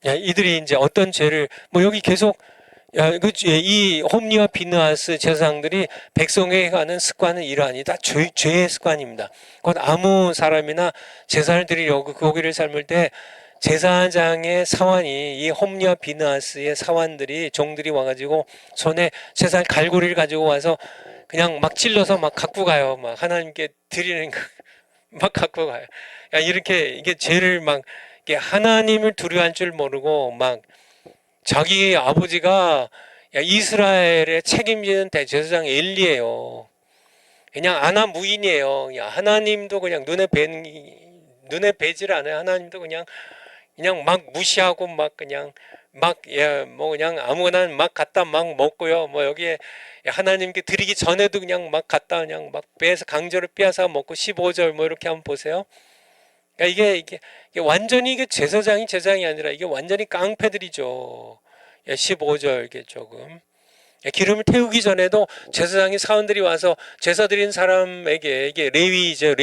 이들이 이제 어떤 죄를 여기 계속 이 홈리와 비느하스 제사장들이 백성에게 가는 습관은 이러하니다. 죄의 습관입니다. 곧 아무 사람이나 제사를 드리려고 고기를 삶을 때 제사장의 사환이 이 홈리와 비느하스의 사환들이 종들이 와가지고 손에 제사 갈고리를 가지고 와서 그냥 막 찔러서 막 갖고 가요. 막 하나님께 드리는 거 막 갖고 가요. 이렇게 이게 죄를 막 하나님을 두려워할 줄 모르고 막 자기 아버지가 이스라엘의 책임지는 대제사장 엘리예요. 그냥 아나무인이에요. 하나님도 그냥 눈에 뵈질 않아요. 하나님도 그냥 막 무시하고 막 그냥 그냥 아무거나 막 갖다 막 먹고요. 여기에 하나님께 드리기 전에도 그냥 막 갖다 그냥 막 빼서 강제로 빼앗아 먹고 15절 이렇게 한번 보세요. 그러니까 이게 완전히 이게 제사장이 아니라 이게 완전히 깡패들이죠. 15절 이게 조금 기름을 태우기 전에도 제사장이 사원들이 와서 제사 드린 사람에게 이게 레위이죠.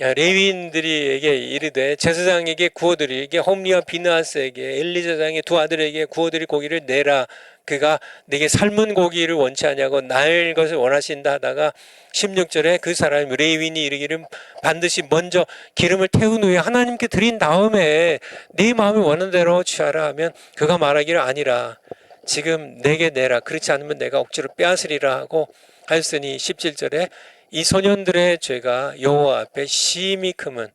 레위인들에게 이르되 제사장에게 구워드리 이게 홈리와 비느하스에게 엘리 제사장의 두 아들에게 구워드릴 고기를 내라. 그가 내게 삶은 고기를 원치 아니하고 날 것을 원하신다 하다가 16절에 그 사람이 레위인이 이르기를 반드시 먼저 기름을 태운 후에 하나님께 드린 다음에 네 마음이 원하는 대로 취하라 하면 그가 말하기를 아니라 지금 내게 내라 그렇지 않으면 내가 억지로 빼앗으리라 하고 하였으니 17절에 이 소년들의 죄가 여호와 앞에 심히 크면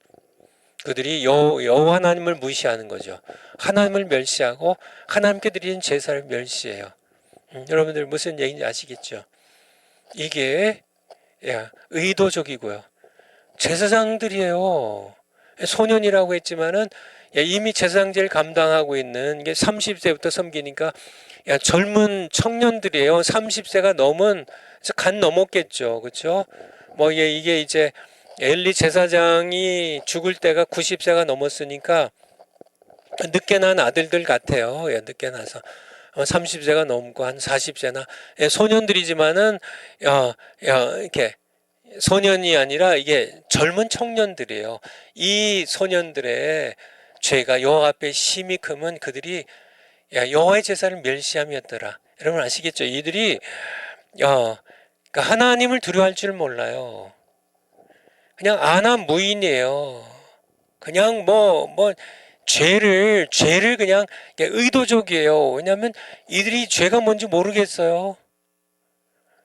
그들이 여호와 하나님을 무시하는 거죠. 하나님을 멸시하고 하나님께 드리는 제사를 멸시해요. 여러분들 무슨 얘기인지 아시겠죠? 이게 의도적이고요. 제사장들이에요. 소년이라고 했지만은 이미 제사장제를 감당하고 있는 게 30세부터 섬기니까 야, 젊은 청년들이에요. 30세가 넘은, 간 넘었겠죠. 그렇죠? 뭐 이게 이제 엘리 제사장이 죽을 때가 90세가 넘었으니까 늦게 난 아들들 같아요. 예, 늦게 나서 30세가 넘고 한 40세나 소년들이지만은 이렇게 소년이 아니라 이게 젊은 청년들이에요. 이 소년들의 죄가 여호와 앞에 심히 크면 그들이 여호와의 제사를 멸시함이었더라. 여러분 아시겠죠? 이들이 그러니까 하나님을 두려워할 줄 몰라요. 그냥 안하무인이에요. 그냥 죄를 그냥 의도적이에요. 왜냐하면 이들이 죄가 뭔지 모르겠어요.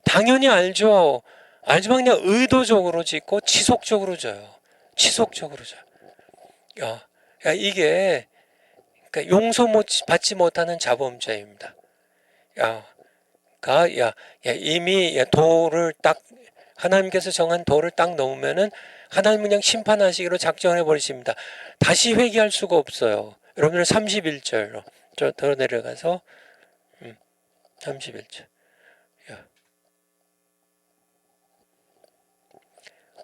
당연히 알죠. 알지만 그냥 의도적으로 짓고 지속적으로 져요. 지속적으로 져요. 이게 그러니까 받지 못하는 자범죄입니다. 이미 도를 딱 하나님께서 정한 도를 딱 넘으면은 하나님은 그냥 심판하시기로 작정해 버리십니다. 다시 회개할 수가 없어요. 여러분들 31절로 더 내려가서 31절.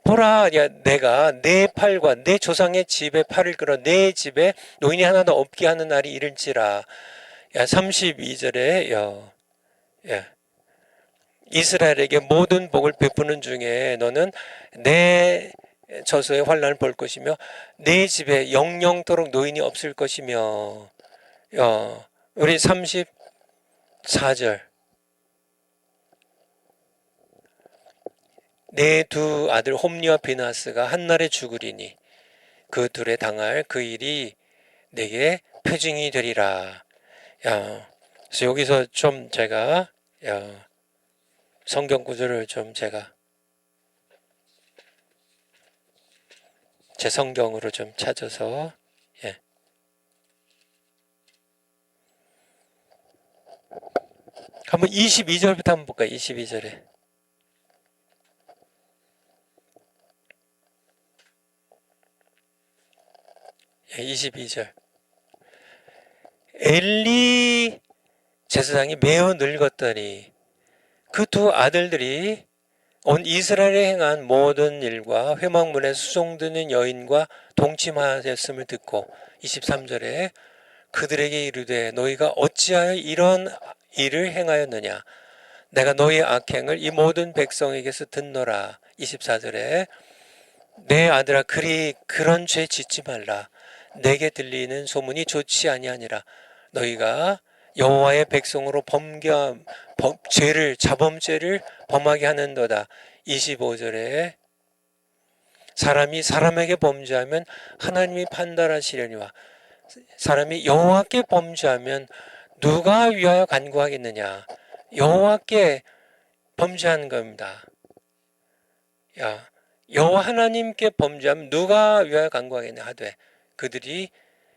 보라, 내가 내 팔과 내 조상의 집에 팔을 끌어 내 집에 노인이 하나도 없게 하는 날이 이를지라. 32절에 이스라엘에게 모든 복을 베푸는 중에 너는 내 저소의 환난을 볼 것이며 내 집에 영영토록 노인이 없을 것이며. 우리 34절. 내 두 아들 홈리와 비나스가 한날에 죽으리니 그 둘에 당할 그 일이 내게 표징이 되리라. 그래서 여기서 좀 제가 성경 구절을 좀 제가 제 성경으로 좀 찾아서 한번 22절부터 한번 볼까요? 22절에. 22절. 엘리 제사장이 매우 늙었더니 그 두 아들들이 온 이스라엘에 행한 모든 일과 회막문에 수종드는 여인과 동침하였음을 듣고 23절에 그들에게 이르되 너희가 어찌하여 이런 일을 행하였느냐 내가 너희의 악행을 이 모든 백성에게서 듣노라. 24절에 내 아들아 그런 죄 짓지 말라. 내게 들리는 소문이 좋지 아니하니라. 너희가 여호와의 백성으로 자범죄를 범하게 하는도다. 25절에 사람이 사람에게 범죄하면 하나님이 판단하시려니와 사람이 여호와께 범죄하면 누가 위하여 간구하겠느냐. 여호와께 범죄하는 겁니다. 여호와 하나님께 범죄하면 누가 위하여 간구하겠냐 하되 그들이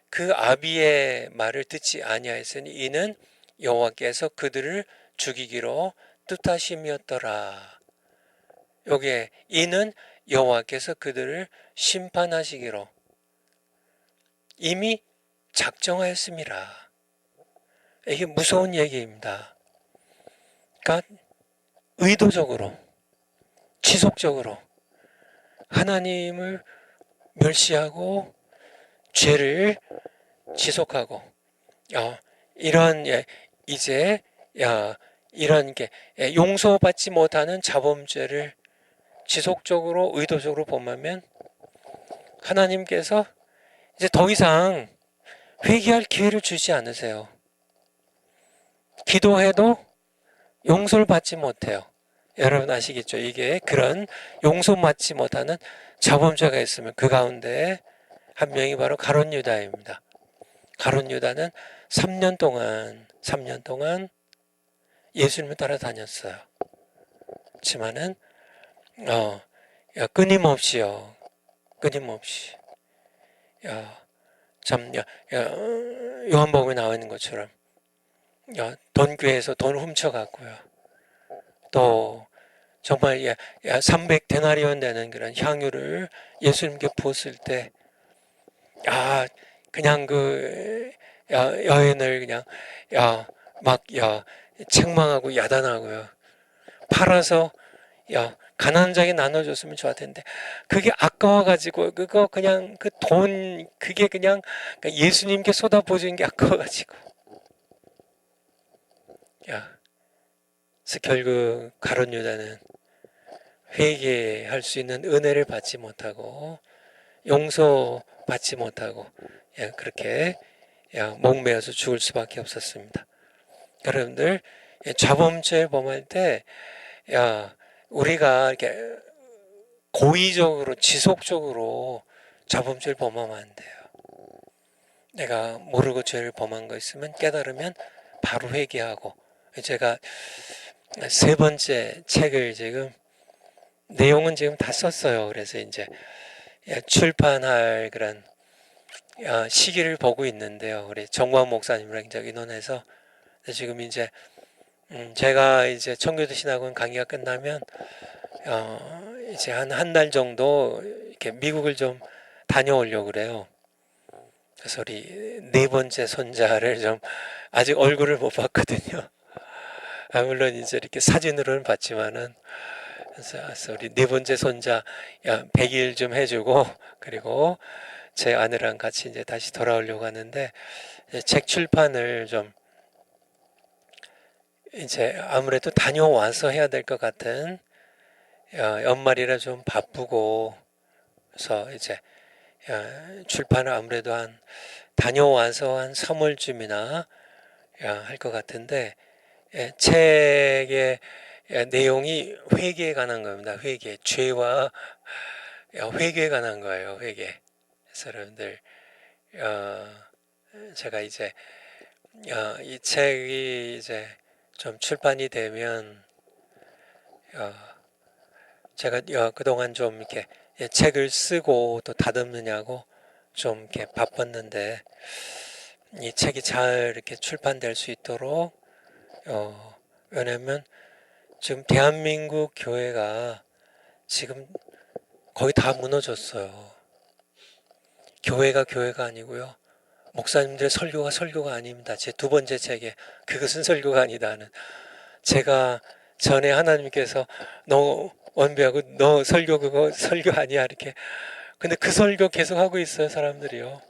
그 아비의 말을 듣지 아니하였으니 이는 여호와께서 그들을 죽이기로 뜻하심이었더라. 여기에 이는 여호와께서 그들을 심판하시기로 이미 작정하였습니다. 이게 무서운 얘기입니다. 그러니까 의도적으로 지속적으로 하나님을 멸시하고 죄를 지속하고 이런 이제 이런 게 용서받지 못하는 자범죄를 지속적으로 의도적으로 범하면 하나님께서 이제 더 이상 회개할 기회를 주지 않으세요. 기도해도 용서를 받지 못해요. 여러분 아시겠죠? 이게 그런 용서받지 못하는 자범죄가 있으면 그 가운데 한 명이 바로 가룟 유다입니다. 가룟 유다는 3년 동안 예수님을 따라다녔어요. 그렇지만은 끊임없이요. 요한복음에 나와 있는 것처럼 돈교회에서 돈 훔쳐갔고요. 또 정말 300데나리온 되는 그런 향유를 예수님께 부었을 때 그냥 그 여인을 그냥 막 책망하고 야단하고요. 팔아서 가난한 자에게 나눠줬으면 좋을 텐데 그게 아까워가지고 그거 그냥 그 돈 그게 그냥 예수님께 쏟아부어주는 게 아까워가지고 그래서 결국 가룟 유다는 회개할 수 있는 은혜를 받지 못하고 용서받지 못하고 그렇게 목매어서 죽을 수밖에 없었습니다. 여러분들 자범죄 범할 때 우리가 이렇게 고의적으로 지속적으로 자범죄를 범하면 안 돼요. 내가 모르고 죄를 범한 거 있으면 깨달으면 바로 회개하고 제가 세 번째 책을 지금 내용은 지금 다 썼어요. 그래서 이제 출판할 그런 시기를 보고 있는데요. 우리 정광 목사님이랑 이제 의논해서 지금 이제 제가 이제 청교도 신학원 강의가 끝나면 이제 한 달 정도 이렇게 미국을 좀 다녀오려고 그래요. 그래서 우리 네 번째 손자를 좀 아직 얼굴을 못 봤거든요. 물론 이제 이렇게 사진으로는 봤지만은 그래서 우리 네 번째 손자 100일 좀 해주고 그리고 제 아내랑 같이 이제 다시 돌아오려고 하는데 책 출판을 좀 이제 아무래도 다녀와서 해야 될 것 같은 연말이라 좀 바쁘고 그래서 이제 출판을 아무래도 다녀와서 한 3월쯤이나 할 것 같은데 책의 내용이 회개에 관한 겁니다. 회개, 죄와 회개에 관한 거예요. 회개. 그래서 여러분들 제가 이제 이 책이 이제 좀 출판이 되면 제가 그동안 좀 이렇게 책을 쓰고 또 다듬느냐고 좀 이렇게 바빴는데 이 책이 잘 이렇게 출판될 수 있도록 왜냐면 지금 대한민국 교회가 지금 거의 다 무너졌어요. 교회가 아니고요. 목사님들의 설교가 아닙니다. 제 두 번째 책에 그것은 설교가 아니다는 제가 전에 하나님께서 너 원배하고 너 설교 그거 설교 아니야 이렇게 근데 그 설교 계속 하고 있어요 사람들이요.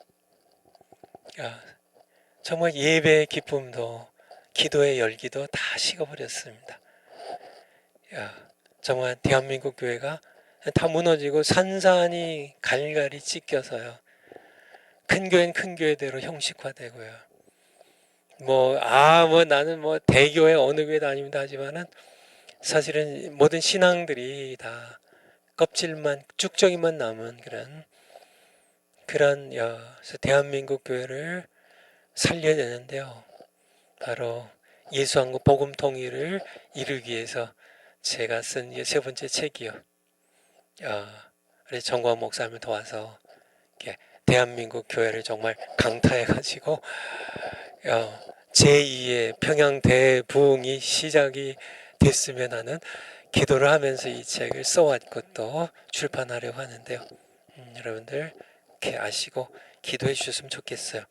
정말 예배의 기쁨도 기도의 열기도 다 식어버렸습니다. 정말 대한민국 교회가 다 무너지고 산산이 갈갈이 찢겨서요. 큰 교회는 큰 교회대로 형식화되고요. 뭐 나는 뭐 대교회 어느 교회 다닙니다 하지만은 사실은 모든 신앙들이 다 껍질만 쭉정이만 남은 그런 대한민국 교회를 살려야 되는데요. 바로 예수한국 복음 통일을 이루기 위해서 제가 쓴 세 번째 책이요. 우리 정광 목사님을 도와서 이렇게 대한민국 교회를 정말 강타해가지고 제2의 평양 대부흥이 시작이 됐으면 하는 기도를 하면서 이 책을 써왔고 또 출판하려고 하는데요. 여러분들 이렇게 아시고 기도해 주셨으면 좋겠어요.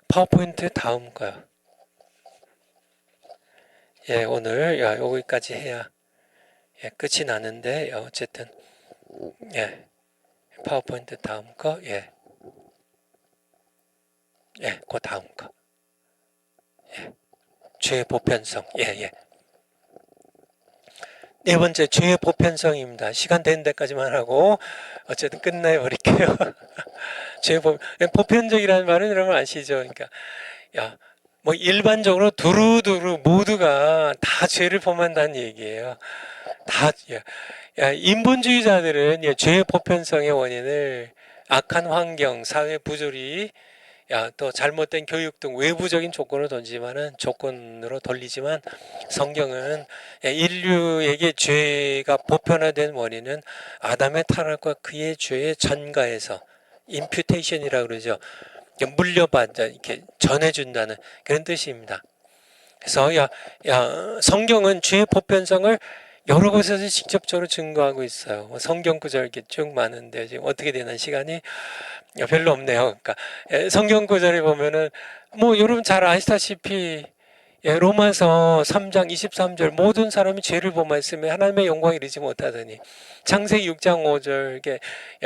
파워포인트 다음 거요. 오늘 여기까지 해야 끝이 나는데 어쨌든 파워포인트 다음 거 그 다음 거 죄의 보편성 네 번째 죄의 보편성입니다. 시간 되는 데까지만 하고 어쨌든 끝내버릴게요. 죄의 보편적이라는 말은 여러분 아시죠? 그러니까 뭐 일반적으로 두루두루 모두가 다 죄를 범한다는 얘기예요. 다 인본주의자들은 죄의 보편성의 원인을 악한 환경, 사회 부조리, 또 잘못된 교육 등 외부적인 조건으로 돌리지만 성경은 인류에게 죄가 보편화된 원인은 아담의 타락과 그의 죄의 전가에서 임퓨테이션이라고 그러죠. 물려받아 이렇게 전해준다는 그런 뜻입니다. 그래서 성경은 죄의 보편성을 여러 곳에서 직접적으로 증거하고 있어요. 성경 구절 이렇게 쭉 많은데 지금 어떻게 되는 시간이 별로 없네요. 그러니까 성경 구절에 보면은 여러분 잘 아시다시피 예, 로마서 3장 23절 모든 사람이 죄를 범하였으며 하나님의 영광에 이르지 못하더니 창세기 6장 5절 이게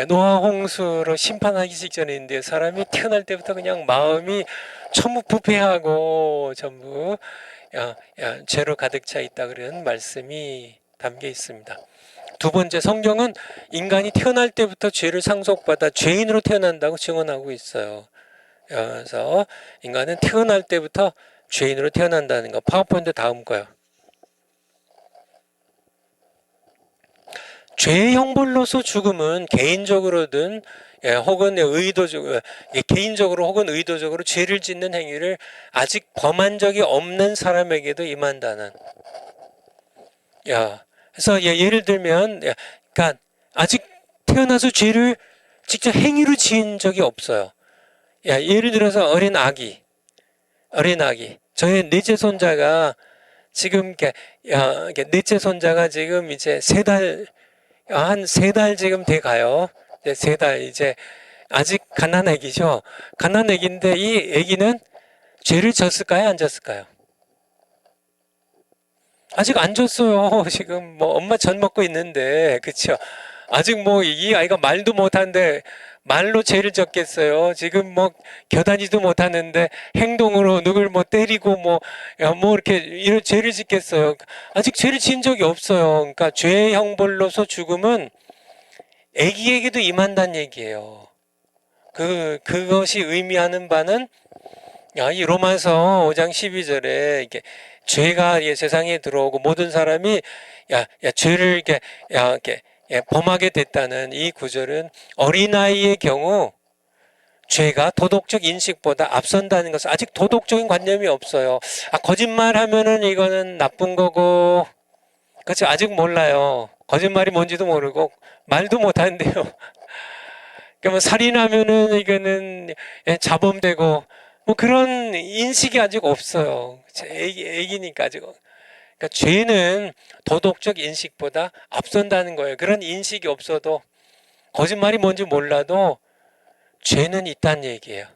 노아 홍수로 심판하기 직전인데 사람이 태어날 때부터 그냥 마음이 전부 부패하고 전부 죄로 가득 차 있다 그런 말씀이 담겨 있습니다. 두 번째, 성경은 인간이 태어날 때부터 죄를 상속받아 죄인으로 태어난다고 증언하고 있어요. 그래서 인간은 태어날 때부터 죄인으로 태어난다는 거. 파워포인트 다음 거요. 죄의 형벌로서 죽음은 개인적으로든 혹은 의도적으로 개인적으로 혹은 의도적으로 죄를 짓는 행위를 아직 범한 적이 없는 사람에게도 임한다는. 그래서 예를 들면, 그러니까 아직 태어나서 죄를 직접 행위로 지은 적이 없어요. 예를 들어서 어린 아기. 저희 넷째 손자가 지금 넷째 손자가 지금 이제 한 3달 지금 돼 가요. 이제 3달 이제 아직 갓난아기죠. 갓난아기인데 이 아기는 죄를 졌을까요? 안 졌을까요? 아직 안 졌어요. 지금 뭐 엄마 젖 먹고 있는데, 그쵸? 아직 뭐 이 아이가 말도 못하는데 말로 죄를 졌겠어요. 지금 뭐 겨다니지도 못하는데 행동으로 누굴 뭐 때리고 뭐 이렇게 이런 죄를 짓겠어요. 아직 죄를 지은 적이 없어요. 그러니까 죄의 형벌로서 죽음은 아기에게도 임한다는 얘기예요. 그것이 의미하는 바는 이 로마서 5장 12절에 이게 죄가 세상에 들어오고 모든 사람이 죄를 이렇게 범하게 됐다는 이 구절은 어린아이의 경우 죄가 도덕적 인식보다 앞선다는 것은 아직 도덕적인 관념이 없어요. 거짓말하면은 이거는 나쁜 거고, 그렇죠? 아직 몰라요. 거짓말이 뭔지도 모르고 말도 못하는데요. 그러면 살인하면은 이거는 자범되고 뭐 그런 인식이 아직 없어요. 애기니까 아직. 그러니까 죄는 도덕적 인식보다 앞선다는 거예요. 그런 인식이 없어도 거짓말이 뭔지 몰라도 죄는 있다는 얘기예요.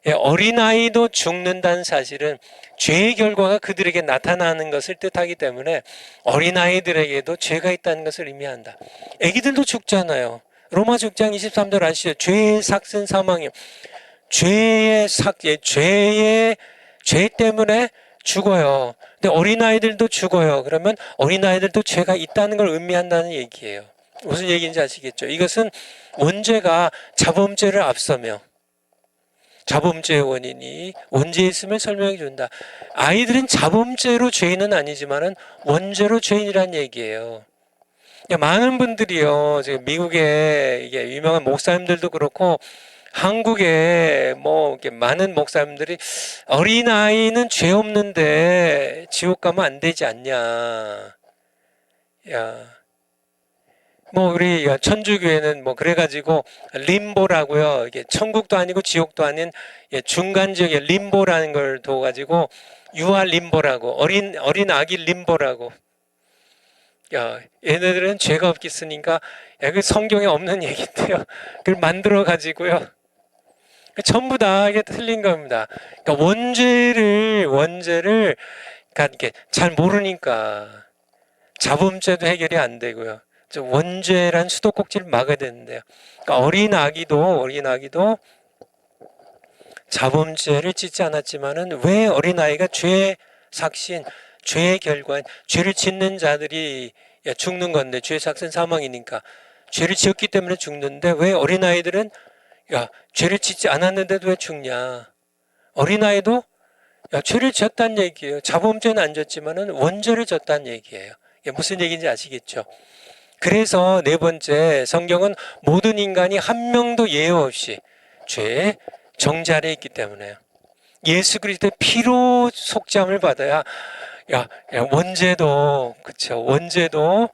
어린아이도 죽는다는 사실은 죄의 결과가 그들에게 나타나는 것을 뜻하기 때문에 어린아이들에게도 죄가 있다는 것을 의미한다. 애기들도 죽잖아요. 로마서 6장 23절 아시죠? 죄의 삭은 사망이요. 죄 때문에 죽어요. 근데 어린아이들도 죽어요. 그러면 어린아이들도 죄가 있다는 걸 의미한다는 얘기예요. 무슨 얘기인지 아시겠죠? 이것은 원죄가 자범죄를 앞서며 자범죄의 원인이 원죄에 있음을 설명해 준다. 아이들은 자범죄로 죄인은 아니지만은 원죄로 죄인이란 얘기예요. 많은 분들이요, 지금 미국에 이게 유명한 목사님들도 그렇고 한국에 뭐 이렇게 많은 목사님들이 어린아이는 죄 없는데 지옥 가면 안 되지 않냐. 뭐 우리 천주교회는 뭐 그래가지고 림보라고요. 이게 천국도 아니고 지옥도 아닌 중간 지역에 림보라는 걸 둬가지고 유아 림보라고 어린 아기 림보라고. 얘네들은 죄가 없겠으니까 그 성경에 없는 얘기인데요. 그걸 만들어 가지고요. 전부 다 이게 틀린 겁니다. 그러니까 원죄를 그러니까 이렇게 잘 모르니까 자범죄도 해결이 안 되고요. 원죄란 수도꼭지를 막아야 되는데요. 그러니까 어린아기도 자범죄를 짓지 않았지만은 왜 어린아이가 죄의 삭신, 죄의 결과인 죄를 짓는 자들이 죽는 건데 죄의 삭신 사망이니까 죄를 지었기 때문에 죽는데 왜 어린아이들은 죄를 짓지 않았는데도 왜 죽냐? 어린아이도 죄를 지었다는 얘기예요. 자범죄는 안 졌지만은 원죄를 졌다는 얘기예요. 무슨 얘기인지 아시겠죠? 그래서 네 번째, 성경은 모든 인간이 한 명도 예외 없이 죄의 정죄 아래 있기 때문에요. 예수 그리스도의 피로 속죄함을 받아야 원죄도 그렇죠. 원죄도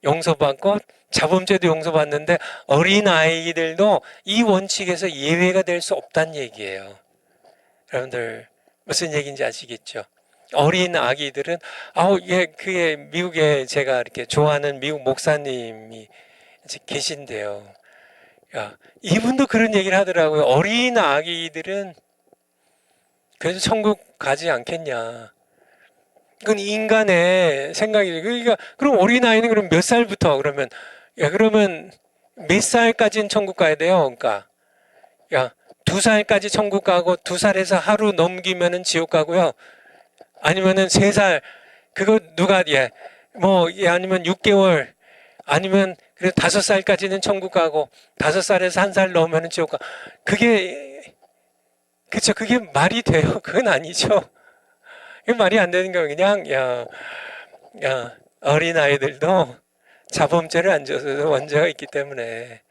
용서받고 자범죄도 용서받는데 어린아이들도 이 원칙에서 예외가 될 수 없다는 얘기예요. 여러분들 무슨 얘기인지 아시겠죠? 어린 아기들은 그게 미국에 제가 이렇게 좋아하는 미국 목사님이 계신데요. 이분도 그런 얘기를 하더라고요. 어린 아기들은 그래서 천국 가지 않겠냐. 그건 인간의 생각이죠. 그러니까 그럼 어린아이는 그럼 몇 살부터 그러면 야 그러면 몇 살까지는 천국 가야 돼요? 그러니까 야 2살까지 천국 가고 2살에서 하루 넘기면은 지옥 가고요. 아니면은 3살 그거 누가 아니면 6개월 아니면 그래 5살까지는 천국 가고 5살에서 1살 넘으면은 지옥 가. 그게 그쵸 그게 말이 돼요? 그건 아니죠. 그게 말이 안 되는 거 그냥 어린아이들도 자범죄를 안 져서 원죄가 있기 때문에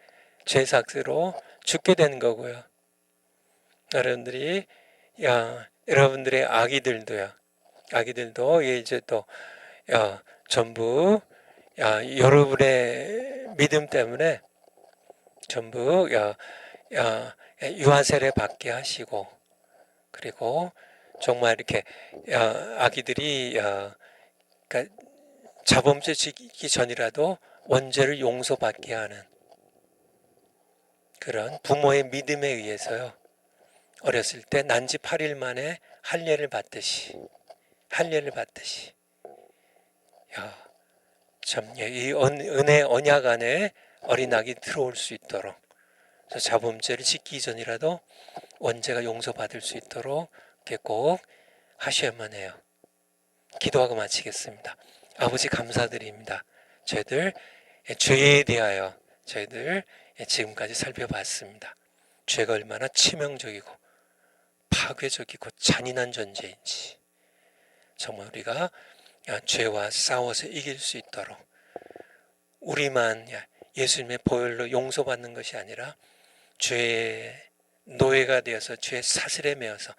죄삭스로 죽게 되는 거고요. 여러분들이 여러분들의 아기들도 이제 또 전부 여러분의 믿음 때문에 전부 유아세례 받게 하시고 그리고 정말 이렇게 아기들이 그러니까 자범죄 지기 전이라도 원죄를 용서받게 하는 그런 부모의 믿음에 의해서요. 어렸을 때 난지 8일 만에 할례를 받듯이 이 은혜 언약 안에 어린아기 들어올 수 있도록 자범죄를 짓기 전이라도 원죄가 용서받을 수 있도록 이렇게 꼭 하셔야만 해요. 기도하고 마치겠습니다. 아버지 감사드립니다. 저희들 죄에 대하여 저희들 지금까지 살펴봤습니다. 죄가 얼마나 치명적이고 파괴적이고 잔인한 존재인지 정말 우리가 죄와 싸워서 이길 수 있도록 우리만 예수님의 보혈로 용서받는 것이 아니라 죄의 노예가 되어서 죄의 사슬에 매어서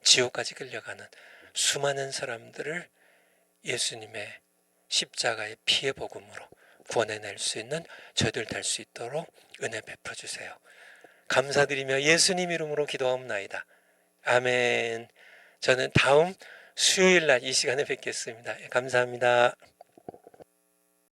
지옥까지 끌려가는 수많은 사람들을 예수님의 십자가의 피의 복음으로 구원해낼 수 있는 저희들 될 수 있도록 은혜 베풀어 주세요. 감사드리며 예수님 이름으로 기도하옵나이다. 아멘. 저는 다음 수요일 날 이 시간에 뵙겠습니다. 감사합니다.